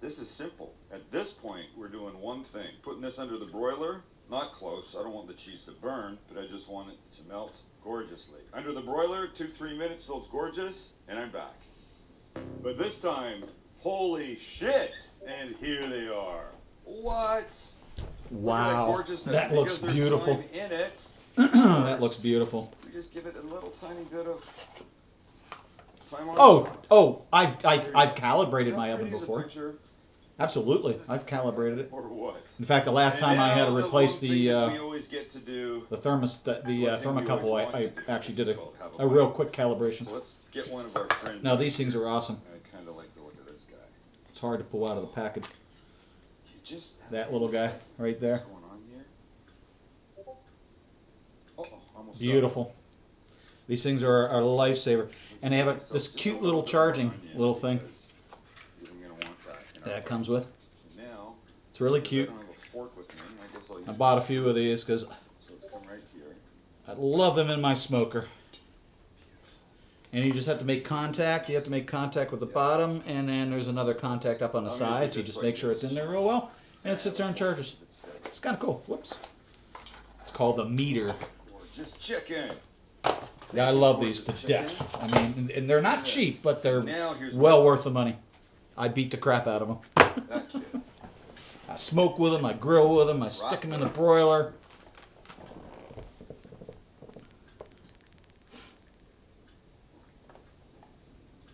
this is simple. At this point, we're doing one thing. Putting this under the broiler, not close. I don't want the cheese to burn, but I just want it to melt gorgeously. Under the broiler, 2-3 minutes till it's gorgeous, and I'm back. But this time, holy shit! And here they are. What?
Wow,
Gorgeousness,
that looks
because there's
beautiful.
time in it.
That looks beautiful.
We just give it a little tiny bit of time on
I've calibrated
How
my oven
pretty is a
before.
picture?
Absolutely, I've calibrated it.
Or what?
In fact, the last time I had to replace
one thing
the
that we always get to do.
thermostat, the
Well, I think we
thermocouple,
always
I
want to do
actually
this.
did
It's called have
a
a
real
bite.
quick calibration.
So let's get one of our friends.
Now these things are awesome.
I kind of like the look of this guy.
It's hard to pull out of the package.
You just have
That
a
little guy
sense of
right there.
what's going on here. Uh-oh, almost
Beautiful. These things are a lifesaver, and they have this cute little charging little thing
Even gonna want that, you know.
that comes with.
So now,
It's really
because
cute.
I don't have a fork with me, I guess I'll use
I bought a
this.
few of these because
So it's come right here.
I love them in my smoker. And you just have to make contact. You have to make contact with the bottom, and then there's another contact up on the
I'm gonna do
sides. You
this
just
like
make sure
this.
it's in there real well, and it sits there and charges. It's kind of cool. Whoops. It's called the meter.
Gorgeous chicken.
Yeah, I love these to death. I mean, and they're not cheap, but they're
Now here's
well worth the money. I beat the crap out of them.
that kid.
I smoke with them. I grill with them. I stick them in the broiler.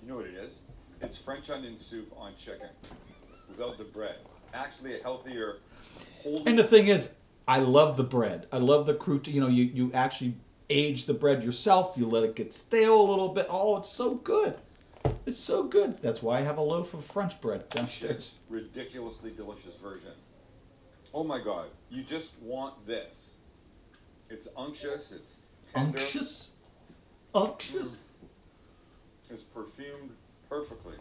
You know what it is? It's French onion soup on chicken without the bread. Actually, a healthier, whole.
And the thing is, I love the bread. I love the crouton. You know, you actually age the bread yourself. You let it get stale a little bit. Oh, it's so good. It's so good. That's why I have a loaf of French bread downstairs.
Ridiculously delicious version. Oh my God! You just want this. It's unctuous. It's tender.
Unctuous? Unctuous?
It's perfumed perfectly.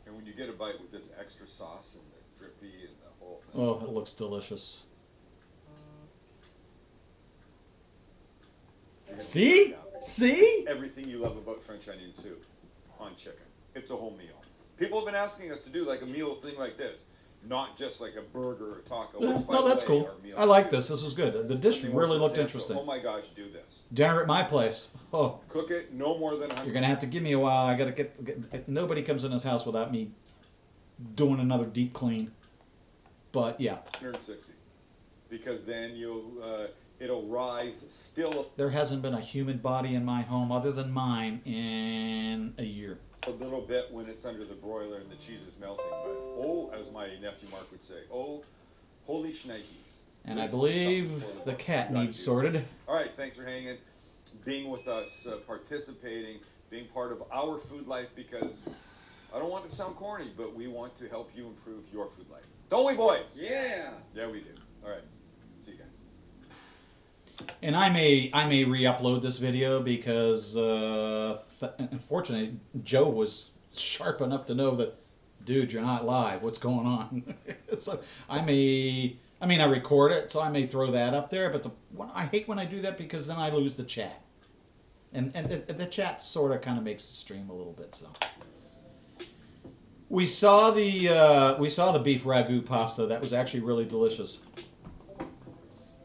And when you get a bite with this extra sauce and the drippy and the whole thing.
Oh, it looks delicious.
you're gonna
See?
get it now.
See?
Everything you love about French onion soup on chicken. It's a whole meal. People have been asking us to do like a meal thing like this, not just like a burger or taco. which, by
No,
the
that's
way,
cool.
are meal
I like
too.
this. This was good. The dish
Something more
really looked
substantial.
interesting.
Oh my gosh, do this.
Dinner at my place. Oh,
Cook it no more than 100.
you're gonna have to give me a while. I gotta get nobody comes in this house without me doing another deep clean. But yeah,
160. Because then it'll rise still
there hasn't been a human body in my home other than mine in a year.
a little bit when it's under the broiler and the cheese is melting. But oh, as my nephew Mark would say, oh, holy shnikes.
And I
This is
believe
something for
the
folks.
cat
You gotta
needs
do
sorted.
this. All right, thanks for hanging, being with us, participating, being part of our food life, because I don't want to sound corny, but we want to help you improve your food life. Don't we, boys?
Yeah.
Yeah, we do. All right. See you guys.
And I may re-upload this video because unfortunately Joe was sharp enough to know that, dude, you're not live. What's going on? So I record it, so I may throw that up there. But I hate when I do that because then I lose the chat, and the chat sort of kind of makes the stream a little bit. So we saw the beef ragu pasta. That was actually really delicious.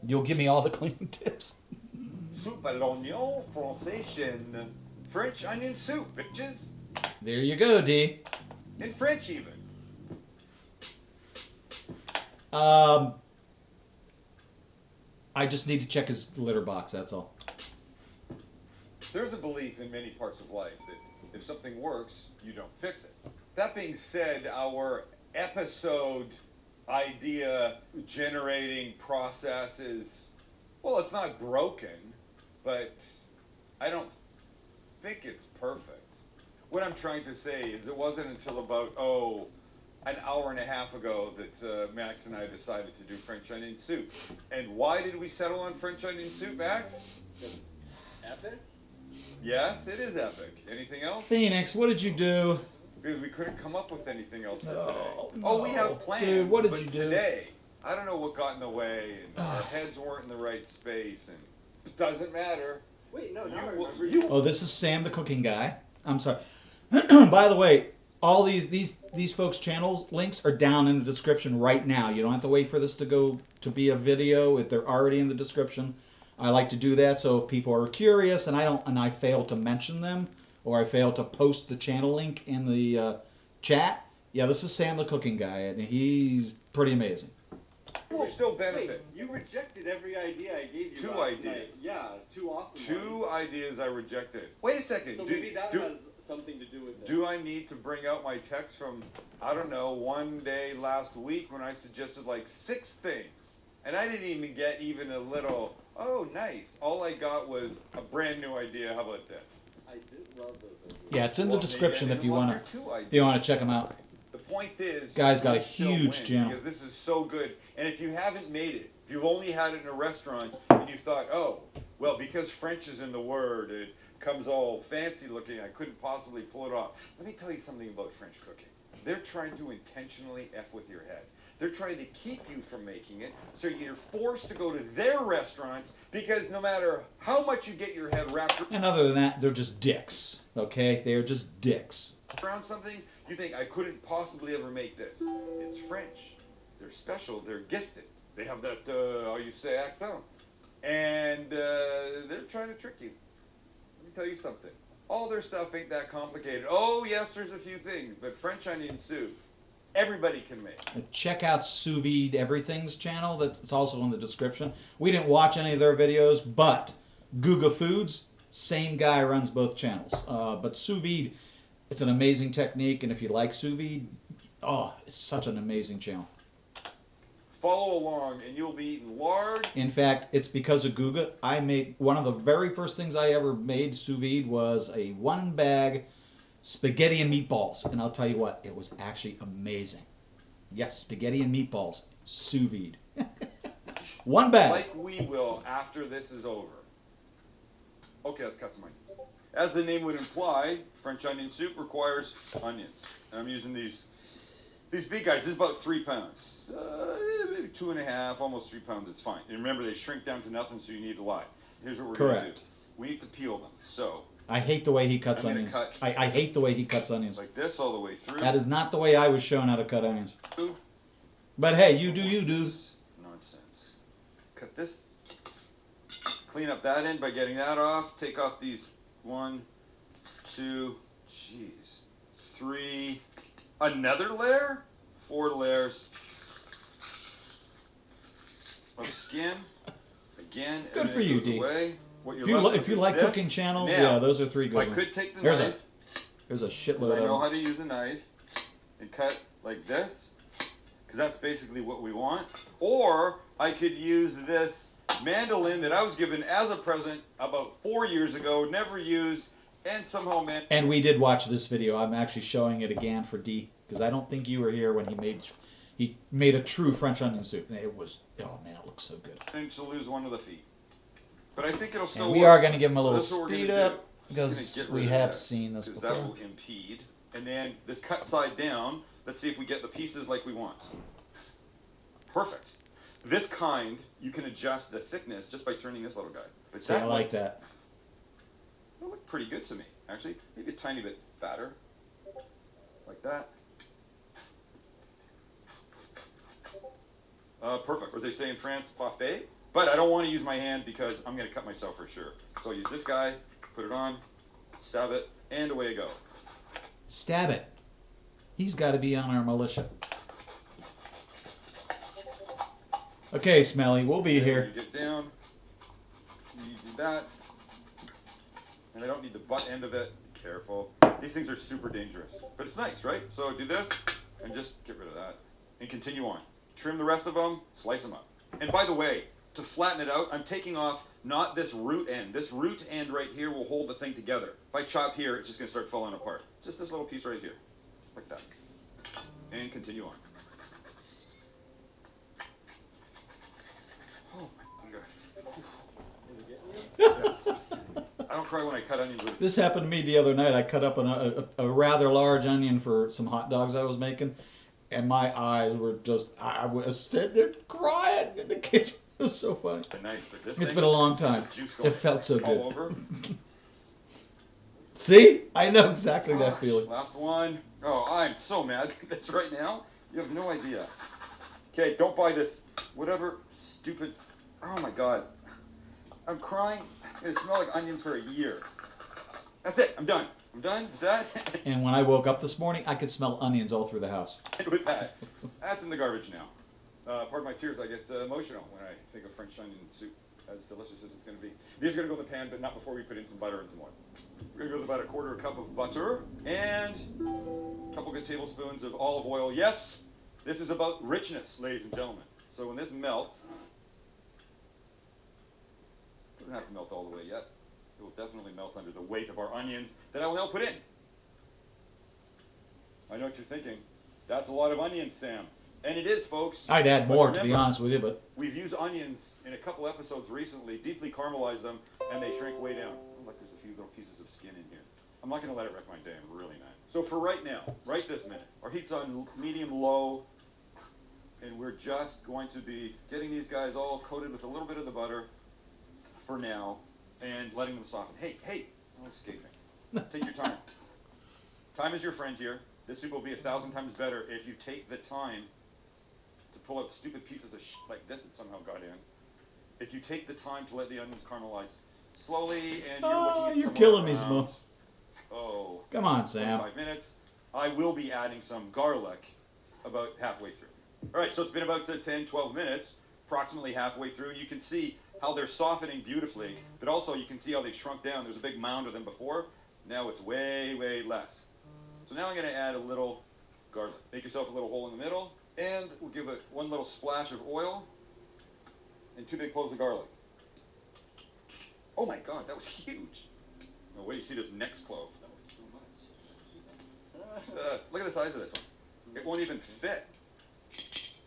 You'll give me all the cleaning tips.
Soup à l'oignon français, French onion soup, bitches.
There you go, D.
In French, even.
I just need to check his litter box, that's all.
There's a belief in many parts of life that if something works, you don't fix it. That being said, our episode idea generating process is, well, it's not broken, but I don't think it's perfect. What I'm trying to say is it wasn't until about, an hour and a half ago that Max and I decided to do French onion soup. And why did we settle on French onion soup, Max?
Epic?
Yes, it is epic. Anything else?
Phoenix, what did you do?
Because we couldn't come up with anything else for
No,
today. Oh, we
no.
have plans.
Dude, what did
but
you do?
Today, I don't know what got in the way, and our heads weren't in the right space, and it doesn't matter.
Wait, no,
You
now I
will-
remember.
you-
Oh, this is Sam the cooking guy. I'm sorry. By the way, all these folks' channels links are down in the description right now. You don't have to wait for this to go to be a video if they're already in the description. I like to do that so if people are curious and I fail to mention them or I fail to post the channel link in the chat. Yeah, this is Sam the cooking guy and he's pretty amazing.
Will still
Wait,
benefit.
you rejected every idea I gave you.
Two
last
ideas.
night. Yeah, two awesome
Two
ones.
ideas I rejected. Wait a second.
So maybe that has something to do with it.
Do I need to bring out my text from, I don't know, one day last week when I suggested like 6 things? And I didn't even get even a little, oh, nice. All I got was a brand new idea. How about this?
I did love those ideas.
Yeah, it's in the
Well,
description
maybe I
if you
didn't
want
your two
to
ideas.
check them out.
The point is,
Guy's got a
you still
huge
win
channel.
because this is so good. And if you haven't made it, if you've only had it in a restaurant and you thought, oh, well, because French is in the word, it comes all fancy looking, I couldn't possibly pull it off. Let me tell you something about French cooking. They're trying to intentionally F with your head. They're trying to keep you from making it, so you're forced to go to their restaurants because no matter how much you get your head wrapped
And other than that, they're just dicks. Okay? They're just dicks.
around something, you think, I couldn't possibly ever make this. It's French. They're special. They're gifted. They have that, how you say, accent. And they're trying to trick you. Let me tell you something. All their stuff ain't that complicated. Oh, yes, there's a few things, but French onion soup, everybody can make.
Check out Soud Vide Everything's channel. That's also in the description. We didn't watch any of their videos, but Guga Foods, same guy runs both channels. But Soud Vide, it's an amazing technique, and if you like Soud Vide, oh, it's such an amazing channel.
Follow along, and you'll be eating large.
In fact, it's because of Guga. I made one of the very first things I ever made sous vide was a 1-bag spaghetti and meatballs, and I'll tell you what, it was actually amazing. Yes, spaghetti and meatballs, sous vide. 1 bag.
Like we will after this is over. Okay, let's cut some onions. As the name would imply, French onion soup requires onions. And I'm using these big guys. This is about 3 pounds. Maybe 2.5, almost 3 pounds. It's fine. And remember, they shrink down to nothing, so you need a lot. Here's what we're going to do.
Correct.
We need to peel them. So,
I hate the way he cuts
I'm gonna
onions.
cut-
I hate the way he cuts onions.
like this all the way through.
That is not the way I was shown how to cut onions. But hey, you do you, dude.
Nonsense. Cut this. Clean up that end by getting that off. Take off these 1, 2, 3. Another layer? 4 layers of skin. Again,
Good for
everything
you,
goes
D.
away. What
If
you're left
you
with
like
is this.
cooking channels,
Now,
yeah, those are 3
I
good ones.
could take the
There's
knife.
a
I
shitload
know
of
how
them.
to use a knife and cut like this, because that's basically what we want. Or I could use this mandolin that I was given as a present about 4 years ago, never used, and somehow
And we did watch this video. I'm actually showing it again for D because I don't think you were here when he made a true French onion soup. It was, oh man, it looks so good.
managed to lose one of the feet. But I think it'll still
And we
work.
are going to give him a
So
little
that's what we're
speed
gonna
up
do. Just
because
gonna get
we
rid of
have
this,
seen this
'cause
before.
that will impede. And then this cut side down, let's see if we get the pieces like we want. Perfect. This kind, you can adjust the thickness just by turning this little guy. But
See, I like
looks-
that.
That looked pretty good to me, actually. Maybe a tiny bit fatter. Like that. Perfect. What they say in France, parfait. But I don't want to use my hand because I'm going to cut myself for sure. So I'll use this guy, put it on, stab it, and away I go.
Stab it. He's got to be on our militia. Okay, Smelly, we'll be here.
You get down. You do that. And I don't need the butt end of it. Be careful. These things are super dangerous. But it's nice, right? So do this and just get rid of that. And continue on. Trim the rest of them, slice them up. And by the way, to flatten it out, I'm taking off not this root end. This root end right here will hold the thing together. If I chop here, it's just going to start falling apart. Just this little piece right here. Like that. And continue on. Oh my God. I don't cry when I cut onions.
This happened to me the other night. I cut up a rather large onion for some hot dogs I was making, and my eyes were just, I was sitting there crying in the kitchen. It was so funny.
Nice, but this
It's
thing,
been a long time. It felt so good.
All over.
See? I know exactly that feeling.
Last one. Oh, I'm so mad at this right now. You have no idea. Okay, don't buy this. Whatever stupid. Oh my God. I'm crying. It smell like onions for a year. That's it. I'm done. I'm done. Is that?
And when I woke up this morning, I could smell onions all through the house.
And with that, that's in the garbage now. Pardon my tears. I get emotional when I think of French onion soup, as delicious as it's going to be. These are going to go in the pan, but not before we put in some butter and some oil. We're going to go with about a quarter cup of butter and a couple good tablespoons of olive oil. Yes, this is about richness, ladies and gentlemen. So when this melts, it doesn't have to melt all the way yet. It will definitely melt under the weight of our onions that I will now put in. I know what you're thinking. That's a lot of onions, Sam. And it is, folks.
I'd add
But
more,
remember,
to be honest with you, but
we've used onions in a couple episodes recently, deeply caramelized them, and they shrink way down. Oh, look, there's a few little pieces of skin in here. I'm not going to let it wreck my day. I'm really not. So for right now, right this minute, our heat's on medium-low, and we're just going to be getting these guys all coated with a little bit of the butter for now, and letting them soften. Hey, don't escape me. Take your time. Time is your friend here. This soup will be 1,000 times better if you take the time to pull out stupid pieces of like this that somehow got in. If you take the time to let the onions caramelize slowly, and you're looking at
you're killing me, Smo.
Oh,
Come on, Sam.
5 minutes. I will be adding some garlic about halfway through. All right, so it's been about 10, 12 minutes, approximately halfway through. You can see how they're softening beautifully, but also you can see how they've shrunk down. There was a big mound of them before. Now it's way, way less. So now I'm going to add a little garlic. Make yourself a little hole in the middle, and we'll give it one little splash of oil and 2 big cloves of garlic. Oh my God, that was huge. Now wait till you see this next clove. That was so much. Look at the size of this one. It won't even fit.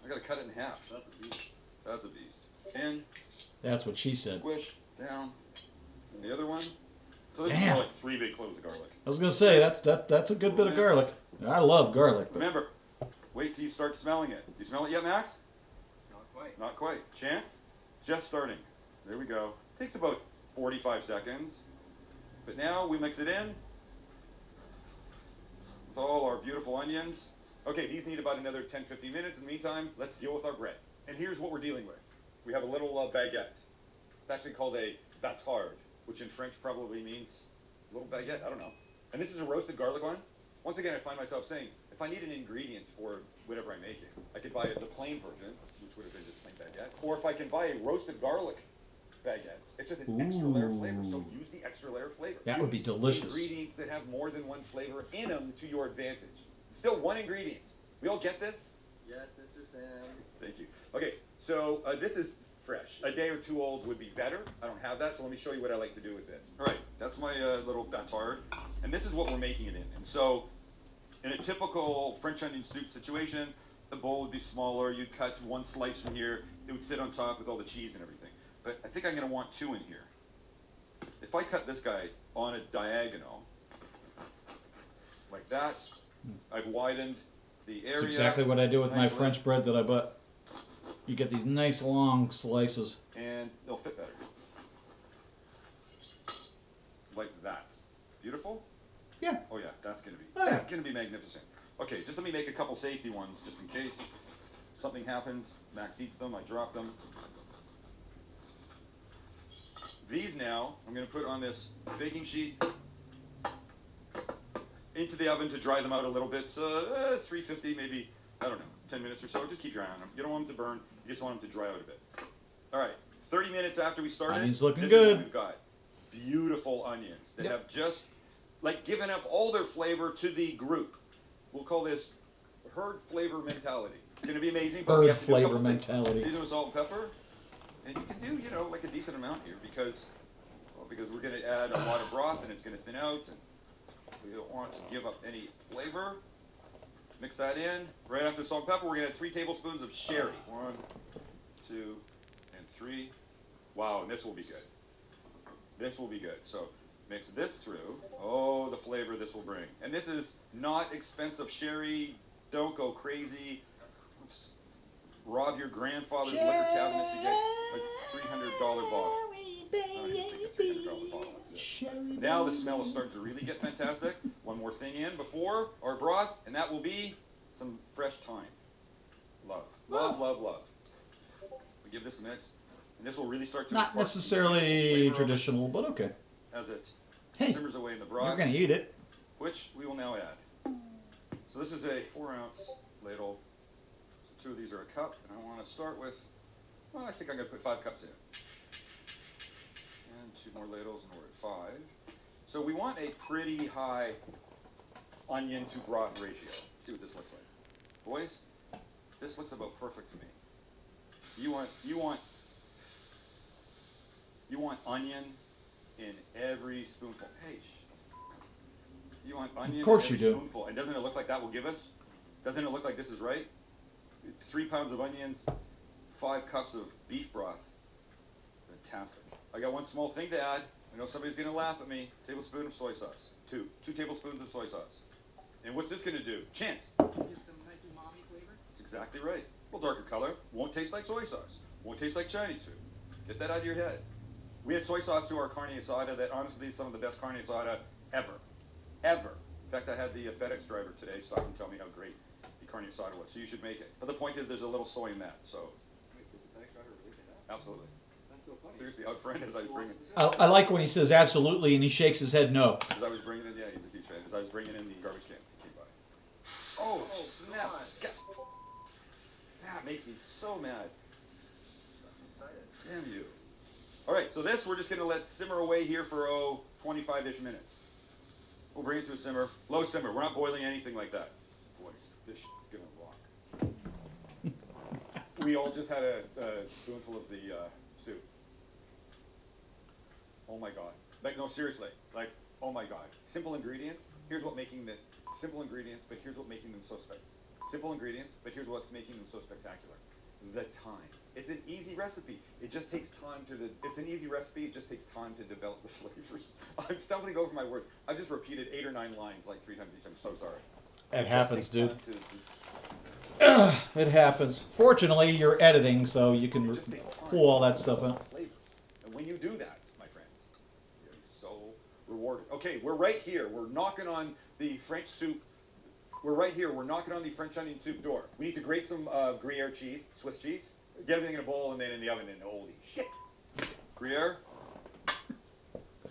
I got to cut it in half. That's a beast. That's a beast. And
That's what she said.
squish down. And the other one. So this
Damn.
is like 3 big cloves of garlic.
I was gonna say that's a good bit of garlic. I love garlic. But
Remember, wait till you start smelling it. Do you smell it yet, Max?
Not quite.
Not quite. Chance? Just starting. There we go. Takes about 45 seconds. But now we mix it in with all our beautiful onions. Okay, these need about another 10-15 minutes. In the meantime, let's deal with our bread. And here's what we're dealing with. We have a little baguette. It's actually called a bâtard, which in French probably means little baguette. I don't know. And this is a roasted garlic one. Once again, I find myself saying, if I need an ingredient for whatever I'm making, I could buy the plain version, which would have been just plain baguette. Or if I can buy a roasted garlic baguette, it's just an extra layer of flavor. So use the extra layer of flavor.
That would be
Use
delicious.
Ingredients that have more than one flavor in them to your advantage. Still one ingredient. We all get this?
Yes, Mr. Sam.
Thank you. Okay, so this is fresh. A day or 2 old would be better. I don't have that, so let me show you what I like to do with this. All right, that's my little bâtard, and this is what we're making it in. And so, in a typical French onion soup situation, the bowl would be smaller. You'd cut 1 slice from here. It would sit on top with all the cheese and everything. But I think I'm going to want 2 in here. If I cut this guy on a diagonal, like that, I've widened the area.
That's exactly what I do with my
nicely.
French bread that I bought. You get these nice long slices.
And they'll fit better. Like that. Beautiful?
Yeah.
Oh yeah, that's gonna be
Oh, yeah.
that's gonna be magnificent. Okay, just let me make a couple safety ones just in case something happens. Max eats them, I drop them. These now, I'm going to put on this baking sheet into the oven to dry them out a little bit. 350, maybe, I don't know, 10 minutes or so. Just keep your eye on them. You don't want them to burn. You just want them to dry out a bit. All right, 30 minutes after we started,
Onions looking
this
good.
is what we've got. Beautiful onions that have just like given up all their flavor to the group. We'll call this herd flavor mentality. It's going to be amazing. But we
Herd
have to do a couple
flavor
things.
mentality.
Season with salt and pepper. And you can do, you know, like a decent amount here because we're going to add a lot of broth and it's going to thin out. And we don't want to give up any flavor. Mix that in. Right after salt and pepper, we're going to add 3 tablespoons of sherry. 1, 2, and 3. Wow, and this will be good. This will be good. So mix this through. Oh, the flavor this will bring. And this is not expensive sherry. Don't go crazy. Rob your grandfather's liquor cabinet to get a $300 bottle. I'm not going to take a $300 bottle. Now the smell is starting to really get fantastic. One more thing in before our broth, and that will be some fresh thyme. Love, love, love, love. We give this a mix, and this will really start to
Not necessarily traditional, but okay.
as it
Hey,
simmers away in the broth.
you're going to eat it.
Which we will now add. So this is a 4-ounce ladle. So 2 of these are a cup, and I want to start with, well, I think I'm going to put 5 cups in. And 2 more ladles, and we're at 5. So we want a pretty high onion to broth ratio. Let's see what this looks like. Boys, this looks about perfect to me. You want onion in every spoonful. Hey, you want onion
of course
in every
you do.
spoonful. And doesn't it look like that will give us? Doesn't it look like this is right? 3 pounds of onions, 5 cups of beef broth. Fantastic. I got one small thing to add. I know somebody's going to laugh at me. Tablespoon of soy sauce. 2 tablespoons of soy sauce. And what's this going to do? Chance.
Give some nice umami flavor.
That's exactly right. Well, darker color. Won't taste like soy sauce. Won't taste like Chinese food. Get that out of your head. We had soy sauce to our carne asada that honestly is some of the best carne asada ever. Ever. In fact, I had the FedEx driver today stop and tell me how great the carne asada was. So you should make it. But the point is there's a little soy in that. So
Wait, did the FedEx driver really say that?
absolutely.
That's so funny.
Seriously, out front as I was bringing
I like when he says absolutely and he shakes his head no.
As I was bringing in, yeah, he's a huge fan. As I was bringing in the garbage can, he came by. Oh, snap! God. That makes me so mad.
I'm excited.
Damn you! All right, so this we're just gonna let simmer away here for 25-ish minutes. We'll bring it to a simmer, low simmer. We're not boiling anything like that. Boys, this is gonna rock. We all just had a spoonful of the soup. Oh my god! Like no, seriously. Like oh my god! Simple ingredients. Here's what making this simple ingredients, but here's what making them so simple ingredients, but here's what's making them so spectacular. The time. It's an easy recipe. It just takes time to. It's an easy recipe. It just takes time to develop the flavors. I'm stumbling over my words. I've just repeated 8 or 9 lines like 3 times each. I'm so sorry.
It happens,
Takes
dude.
time to-
It happens. Fortunately, you're editing, so you can
It just takes time
pull all
to
that stuff
develop
out.
the flavor. And when you do that, my friends, you're so rewarded. Okay, we're right here. We're knocking on the French soup. We're right here. We're knocking on the French onion soup door. We need to grate some Gruyere cheese, Swiss cheese. Get everything in a bowl and then in the oven. And holy shit, Gruyere.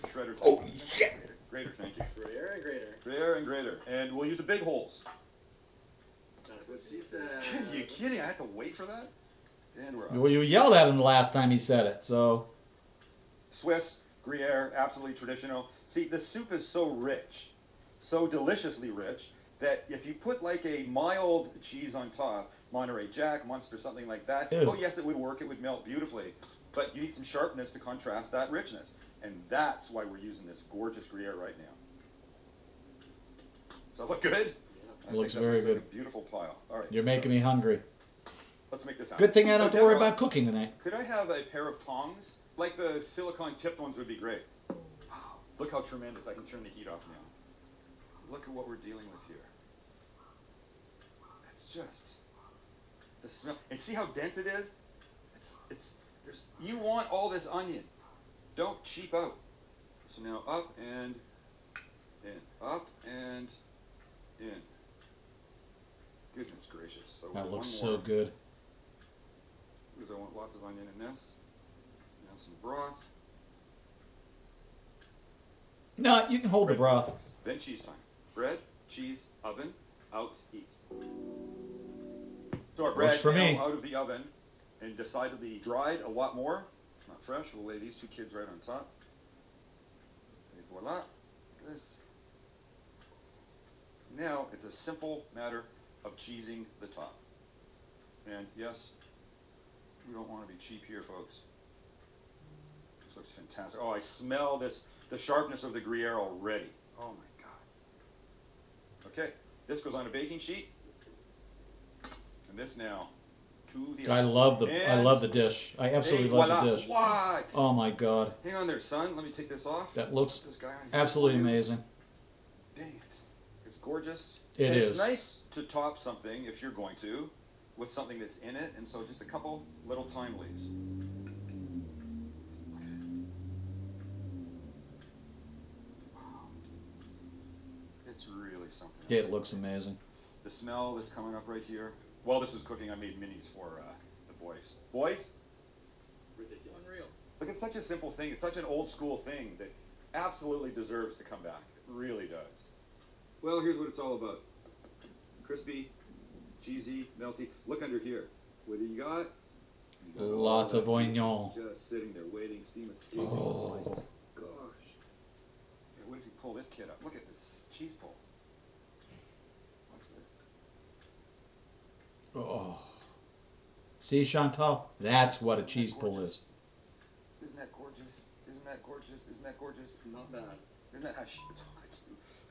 Shredder.
Holy shit.
Grater, thank you.
Gruyere and grater.
Gruyere and grater. And we'll use the big holes.
That's what she said.
Are you kidding? I had to wait for that? And we're
Well, you yelled at him the last time he said it, so.
Swiss, Gruyere, absolutely traditional. See, the soup is so rich, so deliciously rich, that if you put like a mild cheese on top, Monterey Jack, Munster, something like that,
Ew.
oh yes, it would work, it would melt beautifully. But you need some sharpness to contrast that richness. And that's why we're using this gorgeous Gruyere right now. Does that look good?
It looks very good.
Like a beautiful pile. All right.
You're making me hungry.
Let's make this happen.
Good thing I don't have to
Oh,
worry
Deborah,
about cooking tonight.
Could I have a pair of tongs? Like the silicone tipped ones would be great. Wow, look how tremendous. I can turn the heat off now. Look at what we're dealing with here. It's just the smell. And see how dense it is? You want all this onion. Don't cheap out. So now up and in, up and in. Goodness gracious. So
That
one
looks
more.
so good.
Because I want lots of onion in this. Now some broth.
No, you can hold the
Bread,
broth.
Then cheese time. Bread, cheese, oven, out, eat. So our bread
Works for
now
me.
out of the oven and decidedly dried a lot more. It's not fresh. We'll lay these two kids right on top. Et voila. Look at this. Now it's a simple matter of cheesing the top. And yes, we don't want to be cheap here, folks. This looks fantastic. Oh, I smell this, the sharpness of the Gruyere already. Oh my God. Okay, this goes on a baking sheet. And this now to the
I
oven.
love the
And
dish. I absolutely
et
love
voila.
the dish.
What?
Oh my God,
Hang on there, son. Let me take this off.
that looks
Put this guy on here
absolutely
for you.
amazing.
Dang it. It's gorgeous.
It
and
is.
It's nice to top something, if you're going to, with something that's in it. And so just a couple little thyme leaves. Wow. It's really something.
It looks amazing.
The smell that's coming up right here. While this was cooking, I made minis for the boys. Boys?
Ridiculous. Unreal.
Look, it's such a simple thing. It's such an old school thing that absolutely deserves to come back. It really does. Well, here's what it's all about. Crispy, cheesy, melty. Look under here. What do you got? You got
Lots
all
of
that
oignon.
just sitting there waiting, steam escaping.
Oh.
My gosh. Here, what if you pull this kid up? Look at this cheese pull. Watch this.
Oh. See, Chantal? That's what a cheese pull is.
Isn't that gorgeous? Isn't that gorgeous? Isn't that gorgeous?
Not bad.
Isn't that how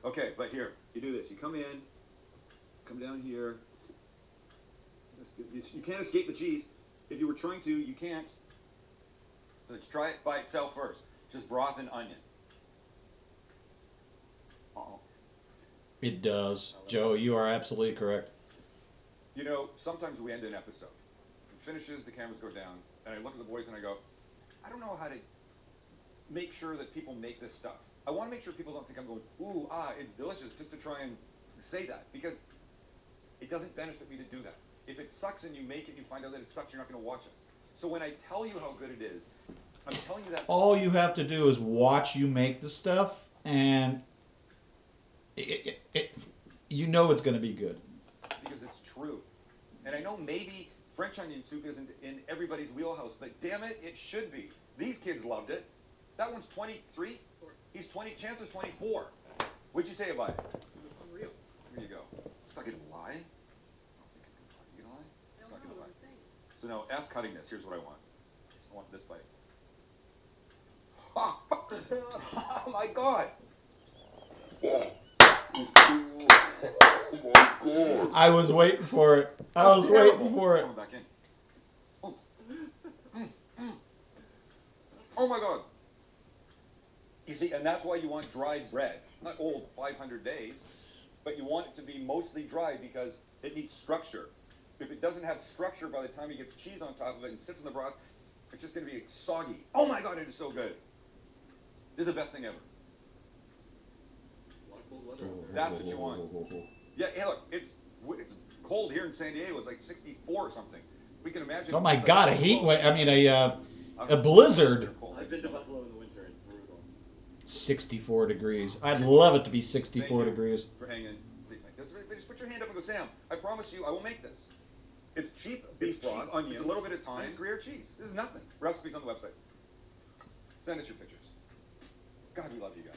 Okay, but here, you do this. You come in, come down here. You can't escape the cheese. If you were trying to, you can't. So let's try it by itself first. Just broth and onion. Uh-oh.
It does. Joe, you are absolutely correct.
You know, sometimes we end an episode. It finishes, the cameras go down, and I look at the boys and I go, I don't know how to make sure that people make this stuff. I want to make sure people don't think I'm going, ooh, it's delicious, just to try and say that, because it doesn't benefit me to do that. If it sucks and you make it, you find out that it sucks, you're not going to watch us. So when I tell you how good it is, I'm telling you that.
All you have to do is watch you make the stuff, and you know it's going to be good.
Because it's true. And I know maybe French onion soup isn't in everybody's wheelhouse, but damn it, it should be. These kids loved it. That one's 23. He's 20. Chance is 24. What'd you say about it?
Unreal.
Here you go. It's not gonna lie. I don't think it's gonna lie. You gonna lie? It's not gonna lie. So now, F cutting this. Here's what I want. I want this bite. Oh my God!
I was waiting for it. I was waiting for it.
Coming back in. Oh. Oh my God! You see, and that's why you want dried bread. Not old 500 days, but you want it to be mostly dried because it needs structure. If it doesn't have structure by the time it gets cheese on top of it and sits in the broth, it's just going to be soggy. Oh my God, it is so good. This is the best thing ever.
A lot of cold weather out there.
That's what you want. Yeah, hey, look, it's cold here in San Diego. It's like 64 or something. We can imagine.
Oh my
it's
God, a
like
heat wave. I mean, a
don't-
blizzard.
I've been to Buffalo in the winter. It's brutal.
64 degrees. I'd love it to be 64
Thank you
degrees.
For hanging. Just put your hand up and go, Sam, I promise you I will make this. It's cheap beef broth, onions, a little bit of thyme, Gruyere cheese. This is nothing. Recipes on the website. Send us your pictures. God, we love you guys.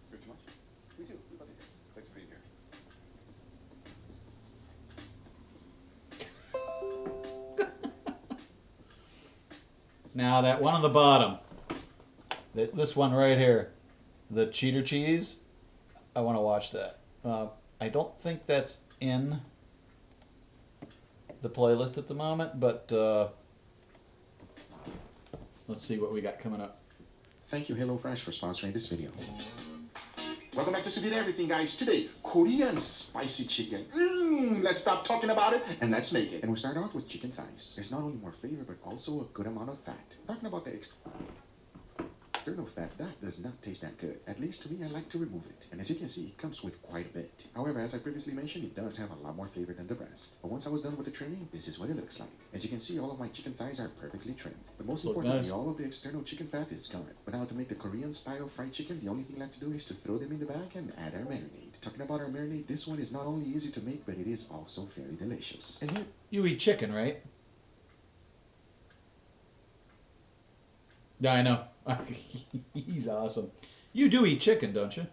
Hear too much? We do. We love you guys. Thanks for being here.
Now that one on the bottom, this one right here, the cheddar cheese, I want to watch that. I don't think that's in the playlist at the moment, but let's see what we got coming up.
Thank you HelloFresh for sponsoring this video. Welcome back to Soud Vide Everything, guys. Today, Korean spicy chicken. Let's stop talking about it and let's make it. And we start off with chicken thighs. There's not only more flavor, but also a good amount of fat. Talking about the external fat, that does not taste that good. At least to me, I like to remove it. And as you can see, it comes with quite a bit. However, as I previously mentioned, it does have a lot more flavor than the breast. But once I was done with the trimming, this is what it looks like. As you can see, all of my chicken thighs are perfectly trimmed. But most importantly,
nice.
all of the external chicken fat is gone. But now to make the Korean style fried chicken, the only thing left to do is to throw them in the bag and add our marinade. Talking about our marinade, this one is not only easy to make, but it is also very delicious. And here,
You eat chicken, right? Yeah, I know. He's awesome. You do eat chicken, don't you?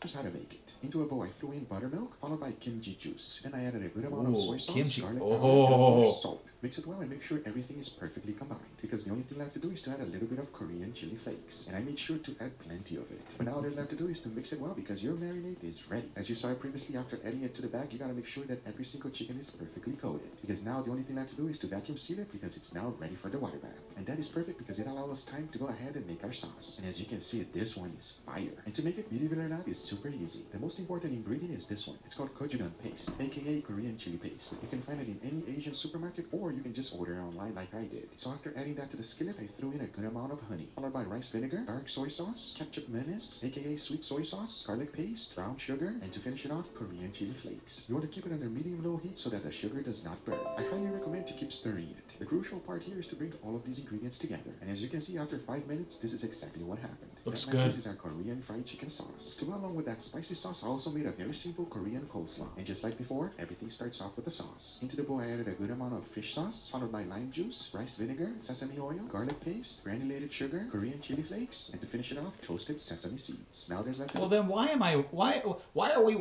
here's how to make it. Into a bowl, I threw in buttermilk, followed by kimchi juice. Then I added a good amount of soy sauce,
kimchi.
garlic
Oh.
powder, and of course salt. Mix it well and make sure everything is perfectly combined. Because the only thing left to do is to add a little bit of Korean chili flakes. And I made sure to add plenty of it. But now all there's left to do is to mix it well because your marinade is ready. As you saw previously, after adding it to the bag, you gotta make sure that every single chicken is perfectly coated. Because now the only thing left to do is to vacuum seal it because it's now ready for the water bath. And that is perfect because it allows us time to go ahead and make our sauce. And as you can see, this one is fire. And to make it, believe it or not, is super easy. The most important ingredient is this one. It's called gochujang paste, aka Korean chili paste. You can find it in any Asian supermarket or you can just order it online like I did. So after adding that to the skillet, I threw in a good amount of honey, followed by rice vinegar, dark soy sauce, ketchup mayonnaise, aka sweet soy sauce, garlic paste, brown sugar, and to finish it off, Korean chili flakes. You want to keep it under medium-low heat so that the sugar does not burn. I highly recommend to keep stirring it. The crucial part here is to bring all of these ingredients together. And as you can see, after 5 minutes, this is exactly what happened.
Looks
That, my friends,
good.
is our Korean fried chicken sauce. To go along with that spicy sauce, I also made a very simple Korean coleslaw. And just like before, everything starts off with the sauce. Into the bowl, I added a good amount of fish sauce, followed by lime juice, rice vinegar, sesame oil, garlic paste, granulated sugar, Korean chili flakes, and to finish it off, toasted sesame seeds. Now there's left to
Well, then why are we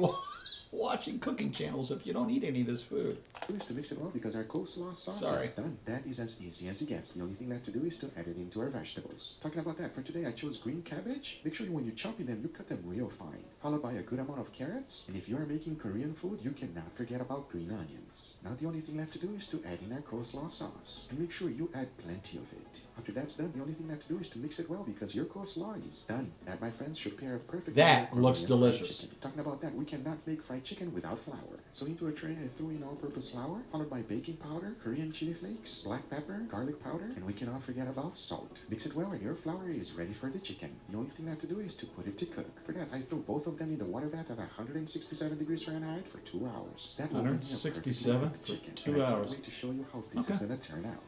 watching cooking channels if you don't eat any of this food?
is to mix it well because our coleslaw sauce
Sorry.
is done. That is as easy as it gets. The only thing left to do is to add it into our vegetables. Talking about that, for today I chose green cabbage. Make sure when you're chopping them, you cut them real fine. Followed by a good amount of carrots. And if you are making Korean food, you cannot forget about green onions. Now the only thing left to do is to add in our coleslaw sauce. And make sure you add plenty of it. After that's done, the only thing left to do is to mix it well because your coleslaw is done. That, my friends, should pair perfectly.
That
with
looks
Korean fried
delicious.
chicken. Talking about that, we cannot make fried chicken without flour. So into a tray, I threw in all-purpose flour, followed by baking powder, Korean chili flakes, black pepper, garlic powder, and we cannot forget about salt. Mix it well and your flour is ready for the chicken. The only thing left to do is to put it to cook. For that, I threw both of them in the water bath at 167 degrees Fahrenheit for 2 hours. That will make me a perfectly
167
cooked
for
chicken.
2
And I
hours.
can't wait to show you how this
Okay.
is gonna turn out.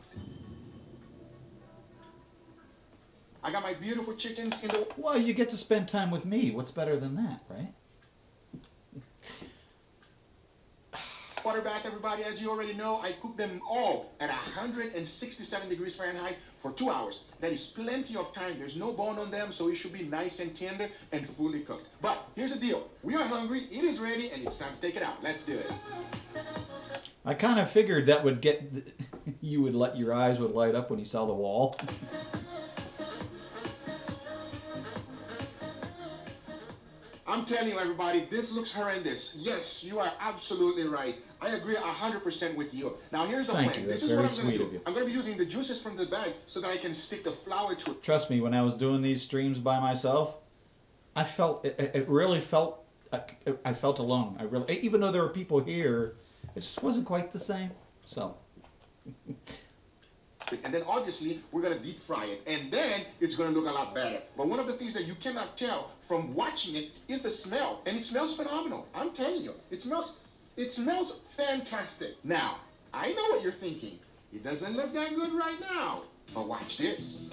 I got my beautiful chickens in the
Well, you get to spend time with me. What's better than that, right?
water bath, everybody. As you already know, I cook them all at 167 degrees Fahrenheit for 2 hours. That is plenty of time. There's no bone on them, so it should be nice and tender and fully cooked. But here's the deal. We are hungry, it is ready, and it's time to take it out. Let's do it.
I kind of figured that would get your eyes would light up when you saw the wall.
I'm telling you, everybody, this looks horrendous. Yes, you are absolutely right. I agree 100% with you. Now, here's the
Thank
plan.
you. That's
This is what
very
I'm going
sweet
to
of
do.
you.
I'm going to be using the juices from the bag so that I can stick the flour to it.
Trust me, when I was doing these streams by myself, I felt it really felt I felt alone. I really, even though there were people here, it just wasn't quite the same. So.
And then obviously we're going to deep fry it, and then it's going to look a lot better. But one of the things that you cannot tell from watching it is the smell, and it smells phenomenal. I'm telling you, it smells fantastic. Now, I know what you're thinking. It doesn't look that good right now, but watch this.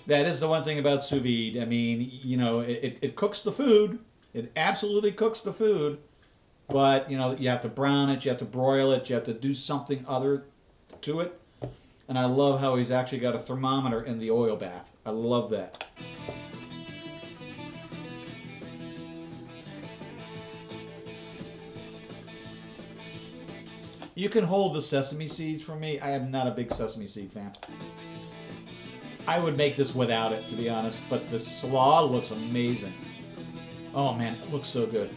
That is the one thing about sous vide. I mean, you know, it cooks the food. It absolutely cooks the food. But, you know, you have to brown it, you have to broil it, you have to do something other to it. And I love how he's actually got a thermometer in the oil bath. I love that. You can hold the sesame seeds for me. I am not a big sesame seed fan. I would make this without it, to be honest, but the slaw looks amazing. Oh man, it looks so good.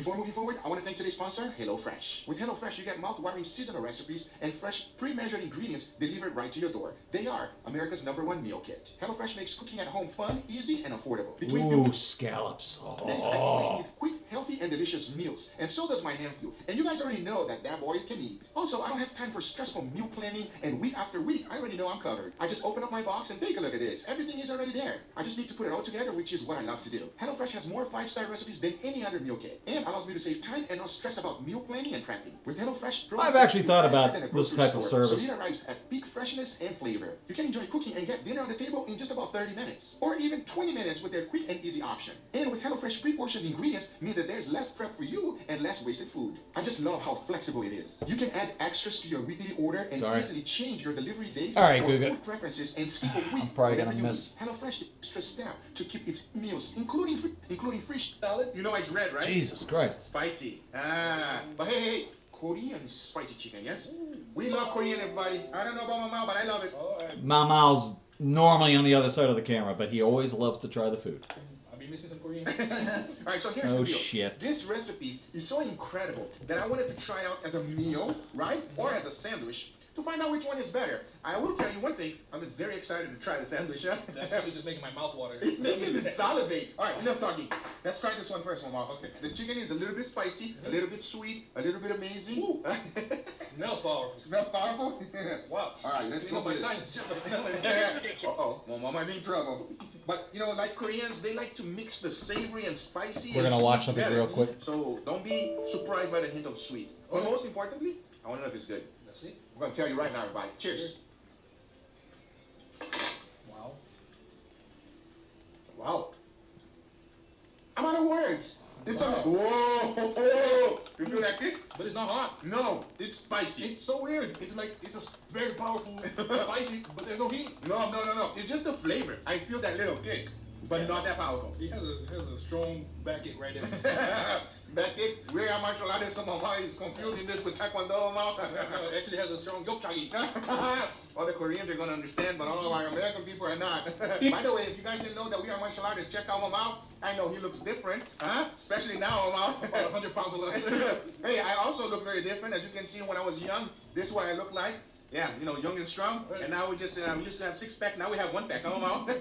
Before moving forward, I want to thank today's sponsor, HelloFresh. With HelloFresh, you get mouth-watering seasonal recipes and fresh, pre-measured ingredients delivered right to your door. They are America's #1 meal kit. HelloFresh makes cooking at home fun, easy, and affordable.
Ooh, scallops. Oh.
Quick, healthy, and delicious meals. And so does my nephew. And you guys already know that boy can eat. Also, I don't have time for stressful meal planning, and week after week, I already know I'm covered. I just open up my box and take a look at this. Everything is already there. I just need to put it all together, which is what I love to do. HelloFresh has more 5-star recipes than any other meal kit, and allows me to save time and not stress about meal planning and prepping. With HelloFresh,
I've actually thought about this type of service.
So it arrives at peak freshness and flavor. You can enjoy cooking and get dinner on the table in just about 30 minutes, or even 20 minutes with their quick and easy option. And with HelloFresh pre-portioned ingredients means that there's less prep for you and less wasted food. I just love how flexible it is. You can add extras to your weekly order and easily change your delivery days
or
food preferences and skip a week.
I'm probably gonna miss.
HelloFresh extra step to keep its meals, including free salad. You know it's red, right?
Jesus Christ.
Spicy. But hey, Korean spicy chicken, yes? We love Korean, everybody. I don't know about Mama, but I love it.
Mama's normally on the other side of the camera, but he always loves to try the food.
I'll be missing some Korean. Alright, so here's
Oh
the deal.
shit.
This recipe is so incredible that I wanted to try out as a meal, right? Or as a sandwich, to find out which one is better. I will tell you one thing, I'm very excited to try the sandwich.
That's really just making my mouth water.
It's making me salivate. Alright, enough talking. Let's try this one first, Mama. Okay. The chicken is a little bit spicy, a little bit sweet, a little bit amazing.
Smells powerful.
Smells powerful?
Wow.
Alright, let's go
my
for
sinus just by smelling it.
Uh-oh, Mama might be in trouble. But, you know, like Koreans, they like to mix the savory and spicy.
We're gonna watch something real quick.
So don't be surprised by the hint of sweet. But most importantly, I want to know if it's good.
Let's see.
I'm going to tell you right now, everybody. Cheers.
Wow.
Wow. I'm out of words. It's a... Whoa! You feel that kick?
But it's not hot.
No, it's spicy.
It's so weird. It's like, it's a very powerful spicy, but there's no heat.
No. It's just the flavor. I feel that little kick, but not that powerful.
He has a strong back kick right there.
Back kick? We are martial artists. Some of us is confusing this with Taekwondo.
It actually has a strong gokchagi.
All the Koreans are going to understand, but all of our American people are not. By the way, if you guys didn't know that we are martial artists, check out Mama. I know he looks different, huh? Especially now, Mama.
About 100 pounds of less.
Hey, I also look very different. As you can see, when I was young, this is what I look like. Yeah, you know, young and strong. And now we just, we used to have 6-pack, now we have 1-pack. Come on.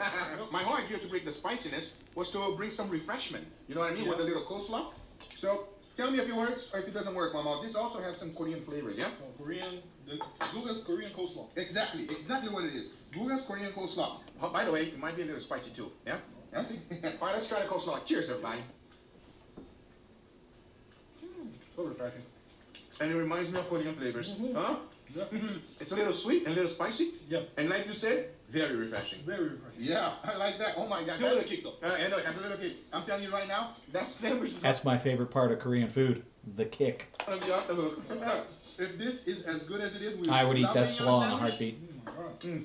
My whole idea to break the spiciness was to bring some refreshment. You know what I mean? With a little coleslaw. So, tell me if it works or if it doesn't work, Mama. This also has some Korean flavors, yeah?
Guga's Korean coleslaw.
Exactly what it is. Guga's Korean coleslaw. Oh, by the way, it might be a little spicy too, yeah? Yeah? All right, let's try the coleslaw. Cheers, everybody.
So refreshing.
And it reminds me of Korean flavors. Huh?
Yeah.
It's a little sweet and a little spicy.
Yeah.
And like you said, very refreshing.
Very refreshing.
Yeah, I like that. Oh my God.
Give it a kick though.
I know, that's a little kick. I'm telling you right now, that sandwich is
That's my favorite part of Korean food, the kick.
gonna be off the hook. If this is as good as it is,
I would eat that slaw in a heartbeat.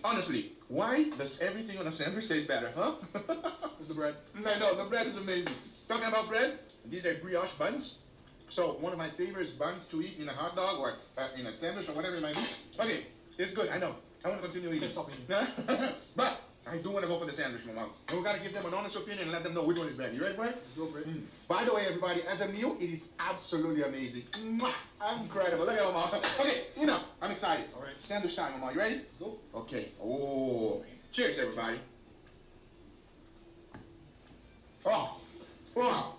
Honestly, why does everything on a sandwich taste better, huh?
It's the bread.
I know, the bread is amazing. Talking about bread, these are brioche buns. So, one of my favorite buns to eat in a hot dog or in a sandwich or whatever it might be. Okay, it's good, I know. I want to continue eating. But, I do want to go for the sandwich, Mama. And we got to give them an honest opinion and let them know which one is better. You ready for it?
Go for it.
By the way, everybody, as a meal, it is absolutely amazing. Mwah! Incredible. Look at Mama. Okay, enough. I'm excited.
All right.
Sandwich time, Mama. You ready?
Go.
Okay. Oh. Cheers, everybody. Oh. Wow.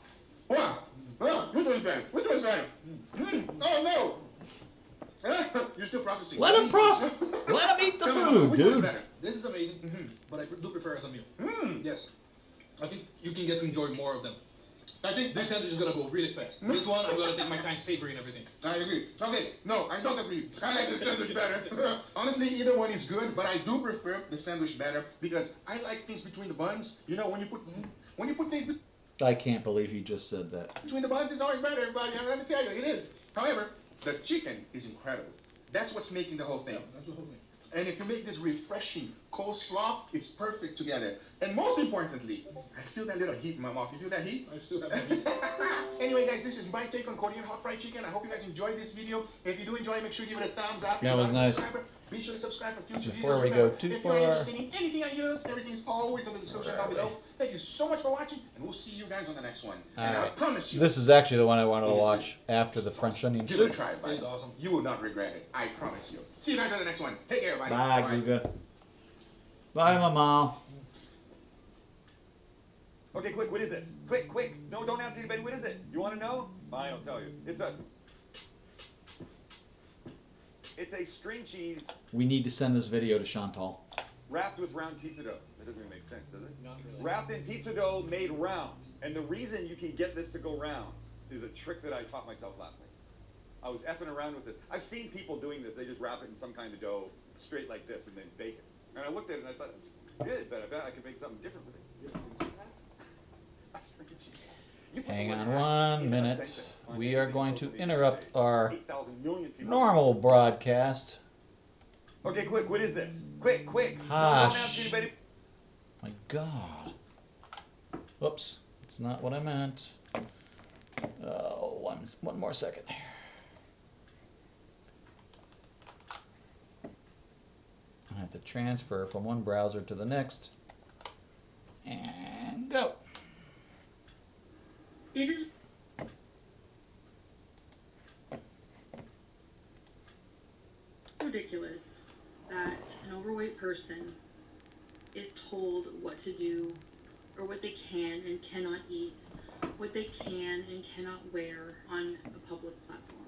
Wow. Oh, which one is better? Which one is better? Oh, no. You're still processing.
Let him process. Let him eat the food,
Which one is
dude.
better?
This is amazing, but I do prefer as a meal.
Mm.
Yes. I think you can get to enjoy more of them.
I think
This sandwich is gonna go really fast. This one, I'm gonna take my time savoring everything.
I agree. Okay, no, I don't agree. I like the sandwich better. Honestly, either one is good, but I do prefer the sandwich better because I like things between the buns. You know, when you put things
I can't believe he just said that.
between the buns, it's always better, everybody. I'm going to tell you, it is. However, the chicken is incredible. That's what's making the whole thing.
That's the whole thing.
And if you make this refreshing coleslaw, it's perfect together. And most importantly, I feel that little heat in my mouth. You feel that heat?
I still have that heat.
Anyway, guys, this is my take on Korean hot fried chicken. I hope you guys enjoyed this video. If you do enjoy, make sure you give it a thumbs up.
That was nice.
Be sure to subscribe for future videos.
Before we go too
if
far.
you're interested in anything I use, everything is always in the description down below. Thank you so much for watching, and we'll see you guys on the next one. And I promise you,
This is actually the one I wanted to watch after the French onion
give it a
soup.
try, buddy. It's awesome. You will not regret it. I promise you. See you guys on the next one. Take care, buddy.
Bye, Guga. Bye, Mama.
Okay, quick, what is this? Quick, quick. No, don't ask anybody. What is it? You want to know? Fine, I'll tell you. It's a string cheese
We need to send this video to Chantal.
wrapped with round pizza dough. That doesn't even make sense, does it?
Not really.
Wrapped in pizza dough made round. And the reason you can get this to go round is a trick that I taught myself last night. I was effing around with this. I've seen people doing this. They just wrap it in some kind of dough straight like this and then bake it. And I looked at it and I thought, it's good, but I bet I could make something different with it. A string cheese. You put
Hang
the
on
word
one
in a
minute.
sentence on
We are
anything
going
on
to
social media
interrupt
today.
our
8,000 million people.
normal broadcast.
Okay, quick, what is this? Quick, quick. Don't
Hush.
ask anybody.
My God. Whoops. It's not what I meant. Oh, one more second here. I have to transfer from one browser to the next. And go.
It is ridiculous that an overweight person is told what to do or what they can and cannot eat, what they can and cannot wear on a public platform.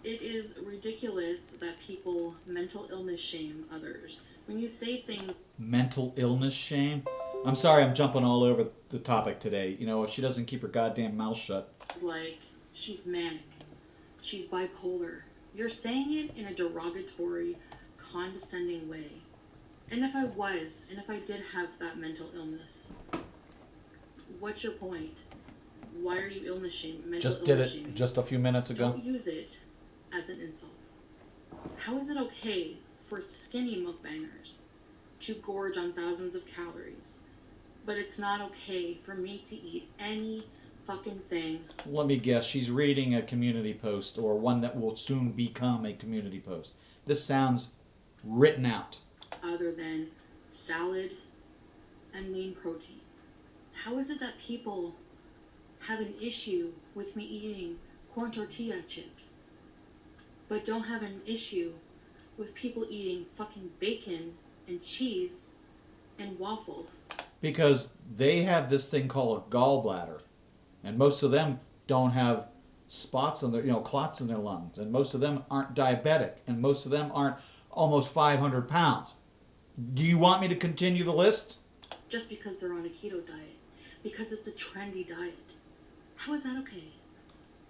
It is ridiculous that people mental illness shame others. When you say things
Mental illness shame? I'm sorry I'm jumping all over the topic today. You know, if she doesn't keep her goddamn mouth shut.
like she's manic, she's bipolar, you're saying it in a derogatory, condescending way. And if I did have that mental illness, what's your point? Why are you illness shaming?
Just did it just a few minutes ago.
Don't use it as an insult. How is it okay for skinny mukbangers to gorge on thousands of calories, but it's not okay for me to eat any fucking thing?
Let me guess, she's reading a community post or one that will soon become a community post. This sounds written out.
Other than salad and lean protein? How is it that people have an issue with me eating corn tortilla chips, but don't have an issue with people eating fucking bacon and cheese and waffles?
Because they have this thing called a gallbladder. And most of them don't have spots on their, clots in their lungs. And most of them aren't diabetic. And most of them aren't almost 500 pounds. Do you want me to continue the list?
Just because they're on a keto diet. Because it's a trendy diet. How is that okay?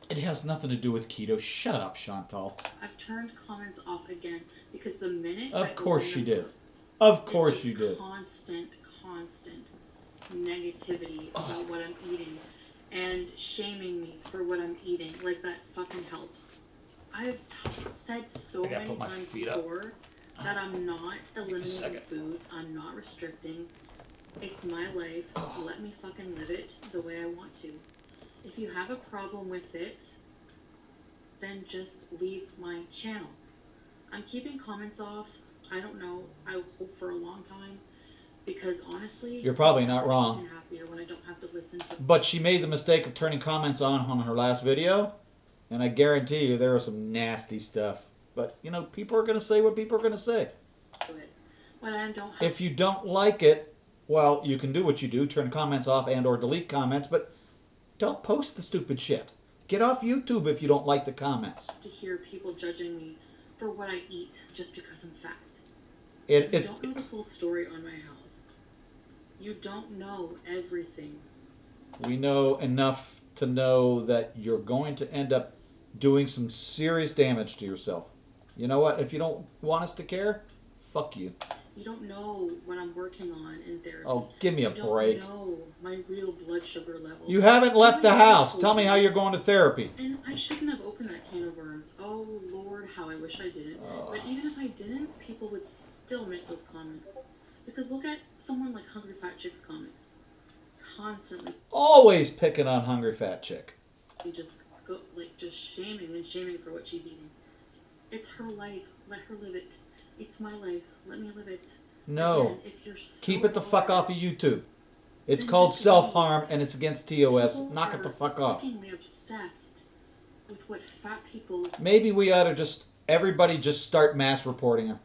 It has nothing to do with keto. Shut up, Chantal.
I've turned comments off again because the minute
Of
I
course
open
you
them
did.
up,
Of course
it's
you
just
did.
constant negativity about what I'm eating and shaming me for what I'm eating. Like that fucking helps. I've said so
I gotta
many
put my
times
feet up.
before that I'm not eliminating
second.
foods. I'm not restricting. It's my life. Let me fucking live it the way I want to. If you have a problem with it, then just leave my channel. I'm keeping comments off. I don't know. I hope for a long time. Because honestly,
You're probably
it's
not
so
wrong.
fucking happier when I don't have to listen to.
But she made the mistake of turning comments on her last video. And I guarantee you there was some nasty stuff. But, people are going to say what people are going to say.
it. When I don't have
If you don't like it, well, you can do what you do, turn comments off and or delete comments, but don't post the stupid shit. Get off YouTube if you don't like the comments.
to hear people judging me for what I eat just because I'm fat.
You
You don't know the full story on my health. You don't know everything.
We know enough to know that you're going to end up doing some serious damage to yourself. You know what? If you don't want us to care, fuck you.
You don't know what I'm working on in therapy.
Oh, give me a
you
break.
don't know my real blood sugar level.
You haven't left the
Even if I
house.
told
Tell me
you-
how you're going to therapy.
And I shouldn't have opened that can of worms. Oh Lord, how I wish I didn't. But even if I didn't, people would still make those comments. Because look at someone like Hungry Fat Chick's comments. Constantly
Always picking on Hungry Fat Chick.
just shaming and shaming for what she's eating. It's her life. Let her live it. It's my life. Let me live it.
No.
Again, if you're so
Keep it the fuck
hard,
off of YouTube. It's
then
called
just
self-harm and it's against TOS.
people
Knock it the
are
fuck off.
sickeningly obsessed with what fat people.
Maybe we ought to just, everybody just start mass reporting her.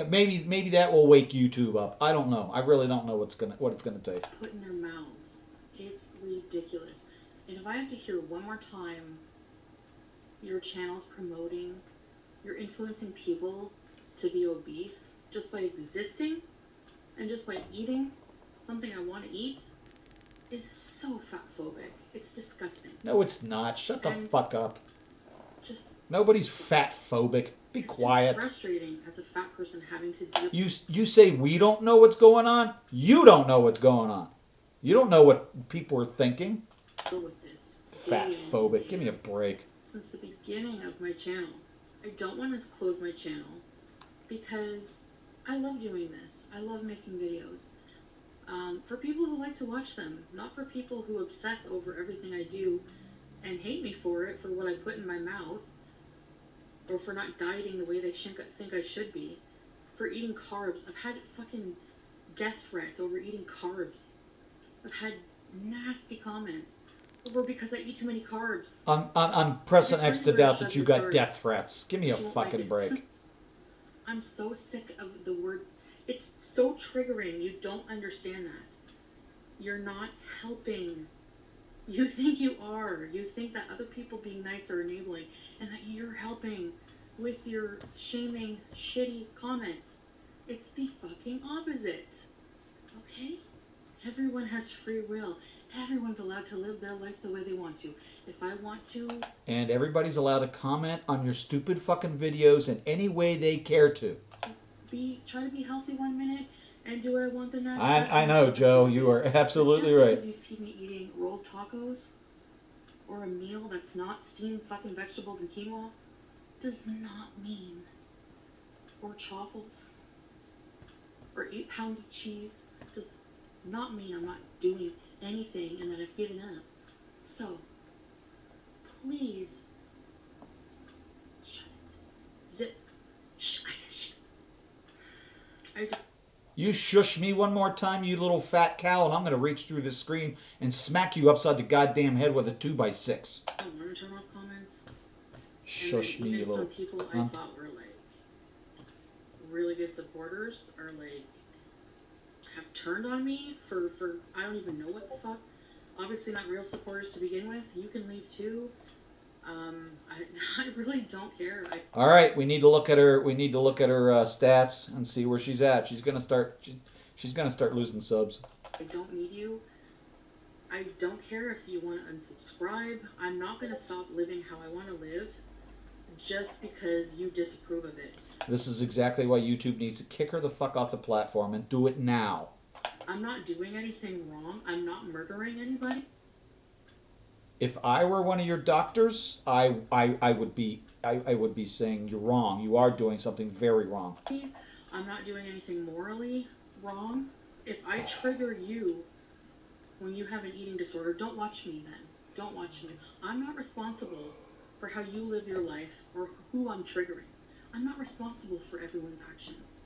Maybe that will wake YouTube up. I don't know. I really don't know what it's gonna take.
Put in their mouths. It's ridiculous. And if I have to hear one more time your channel's promoting, you're influencing people to be obese just by existing and just by eating something I want to eat, is so fat phobic. It's disgusting.
No, it's not. Shut the fuck up.
Just
Nobody's fat phobic. Be
it's
quiet.
just frustrating as a fat person having to deal
You say we don't know what's going on? You don't know what's going on. You don't know what people are thinking.
with this.
Fat
day in,
phobic.
day
Give me a
out.
break.
Since the beginning of my channel. I don't want to close my channel because I love doing this. I love making videos. For people who like to watch them, not for people who obsess over everything I do and hate me for it, for what I put in my mouth, or for not dieting the way they think I should be, for eating carbs. I've had fucking death threats over eating carbs. I've had nasty comments over because I eat too many carbs.
I'm pressing
It's
X to
regular
doubt that you
sugar
got
carbs.
death threats. Give me a
You won't like
fucking
it.
break.
I'm so sick of the word. It's so triggering. You don't understand that. You're not helping. You think you are. You think that other people being nice are enabling and that you're helping with your shaming, shitty comments. It's the fucking opposite. Okay? Everyone has free will. Everyone's allowed to live their life the way they want to. If I want to,
And everybody's allowed to comment on your stupid fucking videos in any way they care to.
try to be healthy one minute and do what I want the next.
I know, Joe. You are absolutely
Just
right.
because you see me eating rolled tacos or a meal that's not steamed fucking vegetables and quinoa does not mean, or chaffles, or 8 pounds of cheese does not mean I'm not doing anything and that I've given up. So, please, shut it. Zip. Shh, I said shh.
You shush me one more time, you little fat cow, and I'm going to reach through this screen and smack you upside the goddamn head with a 2x6.
I don't want to turn off comments.
Shush me, you
Even
little
some people I
cunt.
thought were like really good supporters are like have turned on me for I don't even know what the fuck. Obviously not real supporters to begin with. You can leave too. I really don't care.
All right, we need to look at her. We need to look at her stats and see where she's at. She's gonna start. She's gonna start losing subs.
I don't need you. I don't care if you want to unsubscribe. I'm not gonna stop living how I want to live just because you disapprove of it.
This is exactly why YouTube needs to kick her the fuck off the platform and do it now.
I'm not doing anything wrong. I'm not murdering anybody.
If I were one of your doctors, I would be saying you're wrong. You are doing something very wrong.
I'm not doing anything morally wrong. If I trigger you when you have an eating disorder, don't watch me then. Don't watch me. I'm not responsible for how you live your life or who I'm triggering. I'm not responsible for everyone's actions.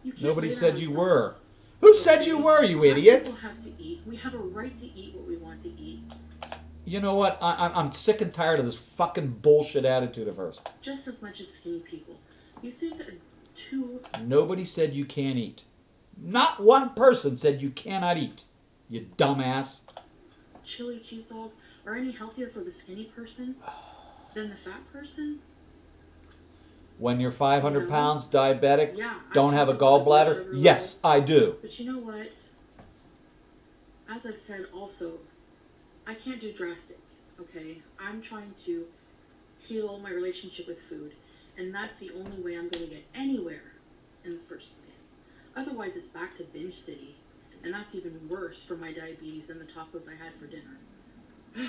You can't
Nobody
lay that
said
on
you
someone.
were. Who said you were, you idiot?
People have to eat. We have a right to eat what we want to eat.
You know what? I'm sick and tired of this fucking bullshit attitude of hers.
Just as much as skinny people. You think that two...
Nobody said you can't eat. Not one person said you cannot eat. You dumbass.
chili cheese dogs are any healthier for the skinny person than the fat person?
When you're 500
No.
pounds, diabetic,
Yeah,
don't
I
have a
have blood
gallbladder?
sugar
Yes, I do.
But you know what? As I've said also, I can't do drastic, okay? I'm trying to heal my relationship with food, and that's the only way I'm going to get anywhere in the first place. Otherwise, it's back to binge city, and that's even worse for my diabetes than the tacos I had for dinner.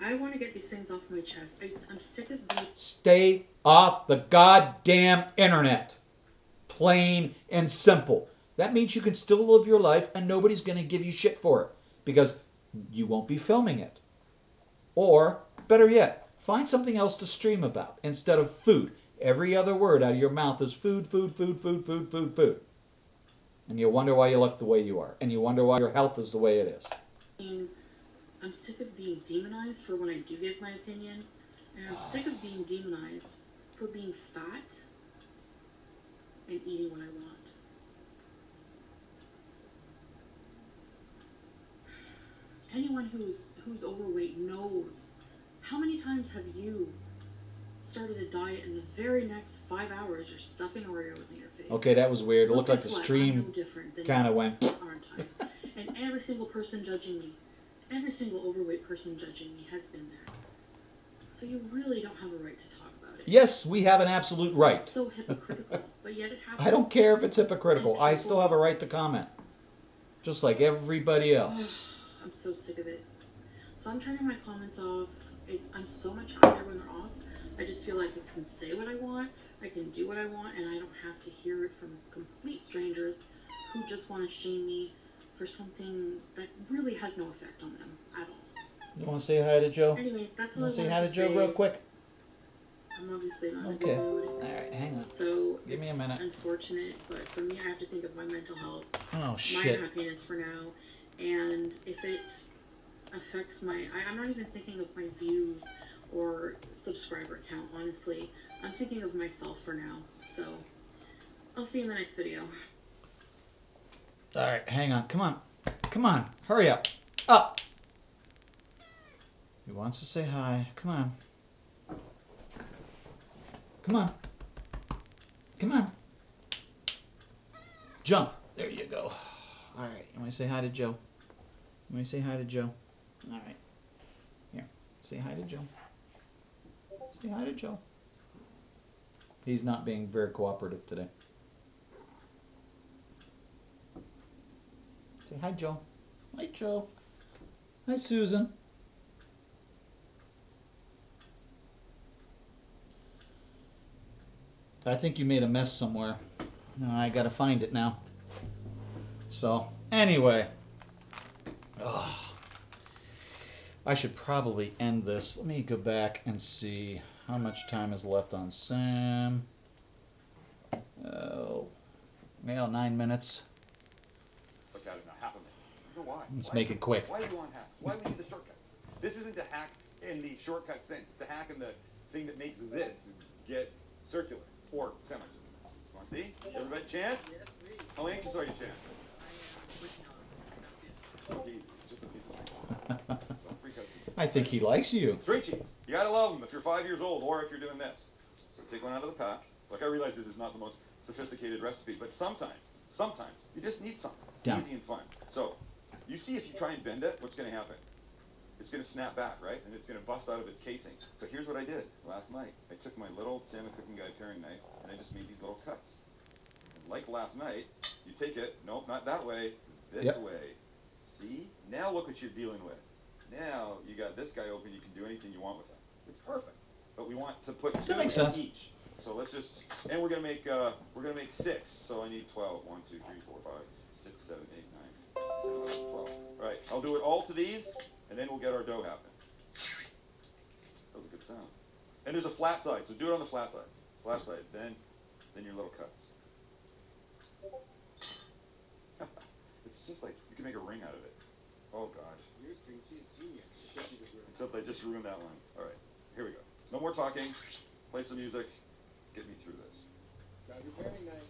I want to get these things off my chest. I'm sick of being...
Stay off the goddamn internet. Plain and simple. That means you can still live your life and nobody's going to give you shit for it because you won't be filming it. Or, better yet, find something else to stream about instead of food. Every other word out of your mouth is food, food, food, food, food, food, food. And you wonder why you look the way you are. And you wonder why your health is the way it is.
And I'm sick of being demonized for when I do give my opinion. And I'm sick of being demonized for being fat and eating what I want. Anyone who's overweight knows. How many times have you started a diet and the very next 5 hours you're stuffing Oreos in your face?
Okay, that was weird. It
Well,
looked like
guess
the
what?
stream
I'm no different than
kind of went.
you, aren't I? And every single person judging me, every single overweight person judging me has been there. So you really don't have a right to talk about it.
Yes, we have an absolute right.
It's so hypocritical, but yet it happens.
I don't care if it's hypocritical. I still have a right to comment. Just like everybody else.
I'm so sick of it. So I'm turning my comments off. I'm so much happier when they're off. I just feel like I can say what I want, I can do what I want, and I don't have to hear it from complete strangers who just want to shame me for something that really has no effect on them at all.
You want to say hi to Joe?
Anyways, that's
You
all I
want to say
wanted
hi to Joe real quick?
I'm obviously not
Okay.
in a good mood.
Alright, hang on.
So
Give me a minute.
It's unfortunate, but for me, I have to think of my mental health,
Oh,
my
shit.
happiness for now, and if it affects I'm not even thinking of my views or subscriber count, honestly. I'm thinking of myself for now, so I'll see you in the next video.
Alright, hang on. Come on. Come on. Hurry up. Up. He wants to say hi. Come on. Come on. Come on. Jump. There you go. Alright, you want to say hi to Joe? You want to say hi to Joe? Alright. Here. Say hi to Joe. Say hi to Joe. He's not being very cooperative today. Say hi, Joe. Hi, Joe. Hi, Susan. I think you made a mess somewhere. No, I gotta find it now. So, anyway. Ugh. I should probably end this. Let me go back and see how much time is left on Sam. Oh, well, 9 minutes.
Look at it now, half a minute. You know why?
Let's make it quick.
Why do you want hack? Why do we need the shortcuts? This isn't to hack in the shortcut sense. It's to hack in the thing that makes this get circular or semicircular. You want to see? Everybody, Chance? How anxious are you, Chance? Easy. Just a piece of Don't freak out.
I think he likes you.
String cheese. You gotta love them if you're 5 years old or if you're doing this. So take one out of the pack. Look, I realize this is not the most sophisticated recipe, but sometimes you just need something easy and fun. So you see if you try and bend it, what's gonna happen? It's gonna snap back, right? And it's gonna bust out of its casing. So here's what I did last night. I took my little salmon cooking guide paring knife and I just made these little cuts. And like last night, you take it, nope, not that way, this way. See? Now look what you're dealing with. Now you got this guy open, you can do anything you want with it. It's perfect. But we want to put two
That makes
in
sense.
each. So let's just, and we're gonna make 6. So I need 12. 1, 2, 3, 4, 5, 6, 7, 8, 9, 10, 11, 12. All right, I'll do it all to these, and then we'll get our dough happening. That was a good sound. And there's a flat side, so do it on the flat side. Flat side, then your little cuts. It's just like you can make a ring out of it. Oh God.
You're string cheese genius.
Except I just ruined that one. All right, here we go. No more talking. Play some music. Get me through this.
Grab your paring knife.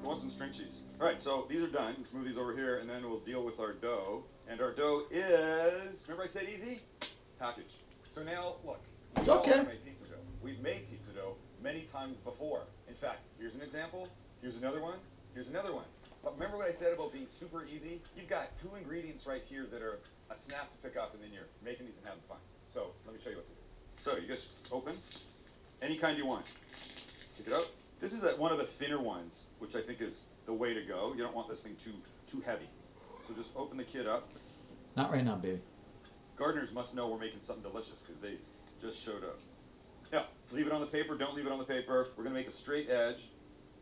I want some string cheese. All right, so these are done. Let's move these over here, and then we'll deal with our dough. And our dough is, remember I said easy? Packaged. So now, look. We know how to make pizza dough. We've made pizza dough many times before. In fact, here's an example. Here's another one. Here's another one. But remember what I said about being super easy? You've got 2 ingredients right here that are a snap to pick up, and then you're making these and having fun. So let me show you what to do. So you just open any kind you want. Take it out. This is one of the thinner ones, which I think is the way to go. You don't want this thing too heavy. So just open the kit up.
Not right now, baby.
Gardeners must know we're making something delicious because they just showed up. Now, leave it on the paper. Don't leave it on the paper. We're going to make a straight edge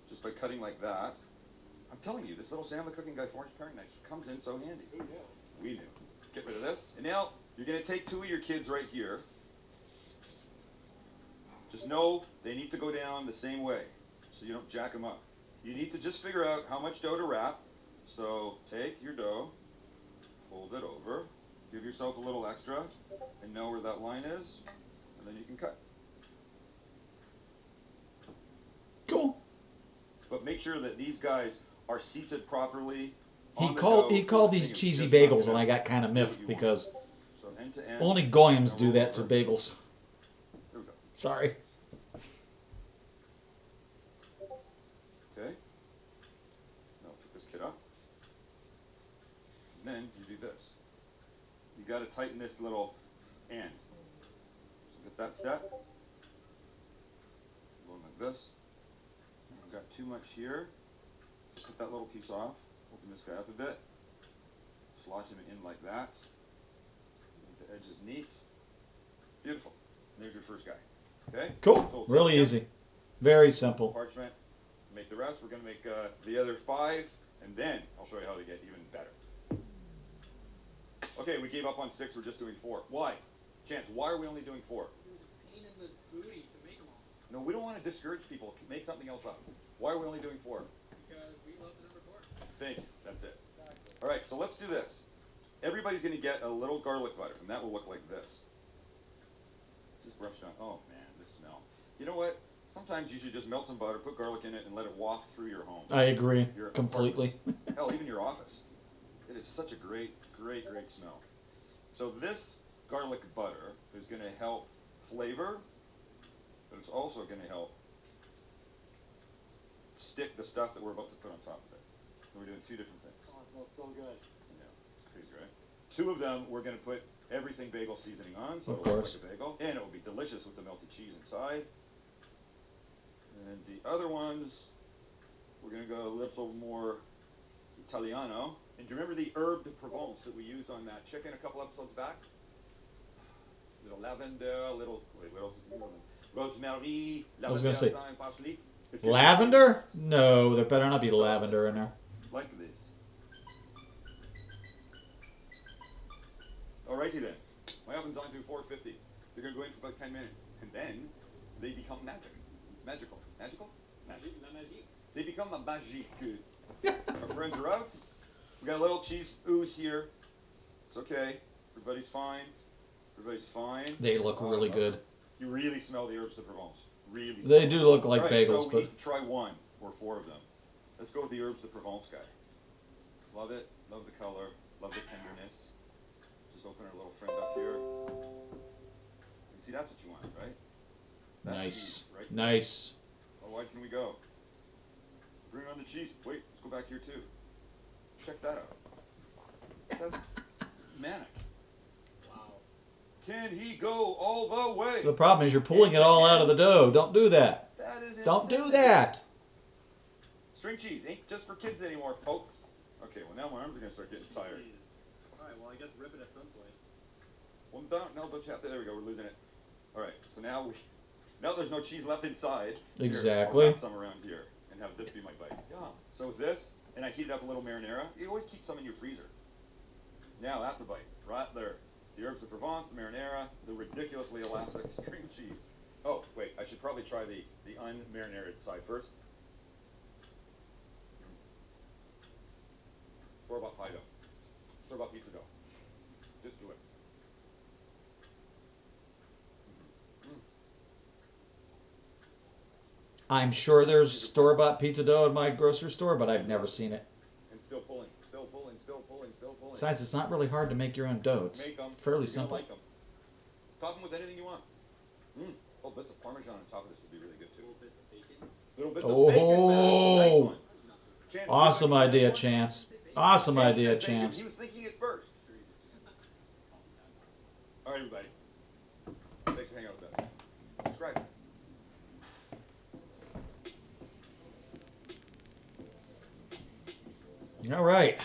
just by cutting like that. I'm telling you, this little salmon cooking guy orange paring knife comes in so handy.
Oh, yeah.
We knew. Get rid of this. And now, you're going to take 2 of your kids right here. Just know they need to go down the same way, so you don't jack them up. You need to just figure out how much dough to wrap. So take your dough, fold it over, give yourself a little extra, and know where that line is, and then you can cut.
Cool.
But make sure that these guys are seated properly.
He called these cheesy bagels, and I got kind of miffed because
so end to end,
only goyams do that to bagels.
There we go.
Sorry.
Okay. Now pick this kid up. And then you do this. You got to tighten this little end. So get that set. Going like this. I've got too much here. Cut that little piece off. Open this guy up a bit. Slot him in like that. Make the edges neat. Beautiful. There's your first guy. Okay?
Cool.
So
Really easy. Very simple.
Parchment. Make the rest. We're going to make the other 5, and then I'll show you how to get even better. Okay, we gave up on 6. We're just doing 4. Why? Chance, why are we only doing 4?
Pain in the booty to make them all.
No, we don't want to discourage people. Make something else up. Why are we only doing 4?
Because we love the number 4.
Thank you. That's it. All right, so let's do this. Everybody's going to get a little garlic butter, and that will look like this. Just brush down. Oh, man, this smell. You know what? Sometimes you should just melt some butter, put garlic in it, and let it waft through your home.
I agree
Your
completely.
Hell, even your office. It is such a great, great, great smell. So this garlic butter is going to help flavor, but it's also going to help stick the stuff that we're about to put on top of it. So we're doing 2 different things.
Oh, it smells so good.
Yeah, it's crazy, right? 2 of them we're going to put everything bagel seasoning on, so
Of
it'll look
course.
like a bagel, and it will be delicious with the melted cheese inside. And the other ones, we're going to go a little more Italiano. And do you remember the herb de Provence that we used on that chicken a couple episodes back? Little lavender, little, wait, what else is in there? Rosemary,
I was gonna say,
thyme, parsley. It's gonna be
lavender? No, there better not be lavender in there.
like this. Alrighty then. My oven's on to 450. They're going to go in for about 10 minutes. And then they become magic. Magical. Magical? Magic.
La magie.
They become the magique. Our friends are out. We got a little cheese ooze here. It's okay. Everybody's fine. Everybody's fine.
They look really good.
You really smell the herbs de Provence. Really.
They
smell
do
them.
look like
All right,
bagels,
so we
but
need to try 1 or 4 of them. Let's go with the herbs de Provence guy. Love it. Love the color. Love the tenderness. Just open our little friend up here. And see, that's what you want, right? That's
nice.
cheese, right?
Nice.
How wide can we go? Bring on the cheese. Wait, let's go back here too. Check that out. That's manic.
Wow.
Can he go all the way?
The problem is you're pulling it all out of the dough. Don't do that.
That is
Don't do
insanity.
that.
String cheese ain't just for kids anymore, folks. Okay, well now my arms are gonna start getting tired.
Alright, well I guess rip it at some point.
Well, don't you have to? There we go. We're losing it. All right. So now there's no cheese left inside.
Exactly.
Here, I'll wrap some around here and have this be my bite. Yeah. So with this, and I heated up a little marinara. You always keep some in your freezer. Now that's a bite right there. The herbs de Provence, the marinara, the ridiculously elastic string cheese. Oh wait, I should probably try the unmarinated side first. Store-bought pie dough. Store-bought pizza dough. Just do it.
I'm sure there's store-bought pizza dough at my grocery store, but I've never seen it.
And still pulling, still pulling, still pulling, still pulling.
Besides, it's not really hard to make your own dough. It's
Make 'em.
fairly
You're
simple.
gonna like 'em. Top them with anything you want. Oh, bits of Parmesan on top of this would be really good too.
Little bits of bacon.
Little bits of bacon, man. Nice one. Chance,
Awesome
good
idea,
one.
Chance. Awesome
Chance
idea,
said bacon.
Chance.
He was thinking it first. All right, everybody. Thanks for hanging out with us. Subscribe.
All right.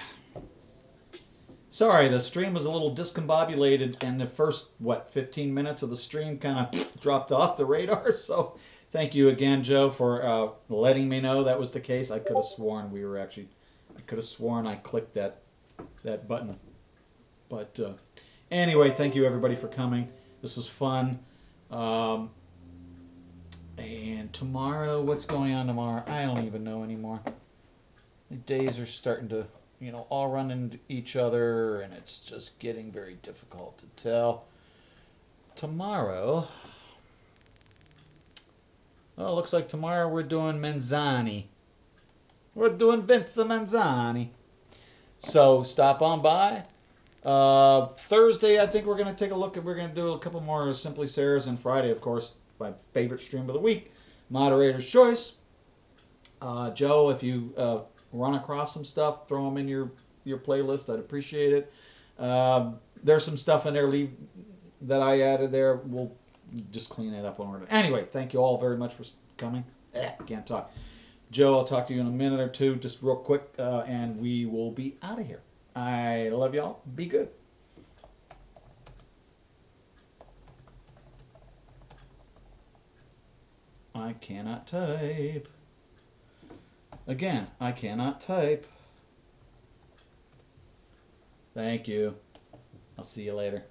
Sorry, the stream was a little discombobulated, and the first, 15 minutes of the stream kind of dropped off the radar. So thank you again, Joe, for letting me know that was the case. I could have sworn I clicked that button. But anyway, thank you, everybody, for coming. This was fun. And tomorrow, what's going on tomorrow? I don't even know anymore. The days are starting to, all run into each other, and it's just getting very difficult to tell. Tomorrow, well, it looks like tomorrow we're doing Manzani. We're doing Vince the Manzani. So stop on by. Thursday, I think we're going to take a look at, we're going to do a couple more Simply Sarah's, and Friday, of course, my favorite stream of the week, Moderator's Choice. Joe, if you run across some stuff, throw them in your playlist. I'd appreciate it. There's some stuff in there that I added there. We'll just clean it up when we're done. Anyway, thank you all very much for coming. Can't talk. Joe, I'll talk to you in a minute or two, just real quick, and we will be out of here. I love y'all. Be good. I cannot type. Again, I cannot type. Thank you. I'll see you later.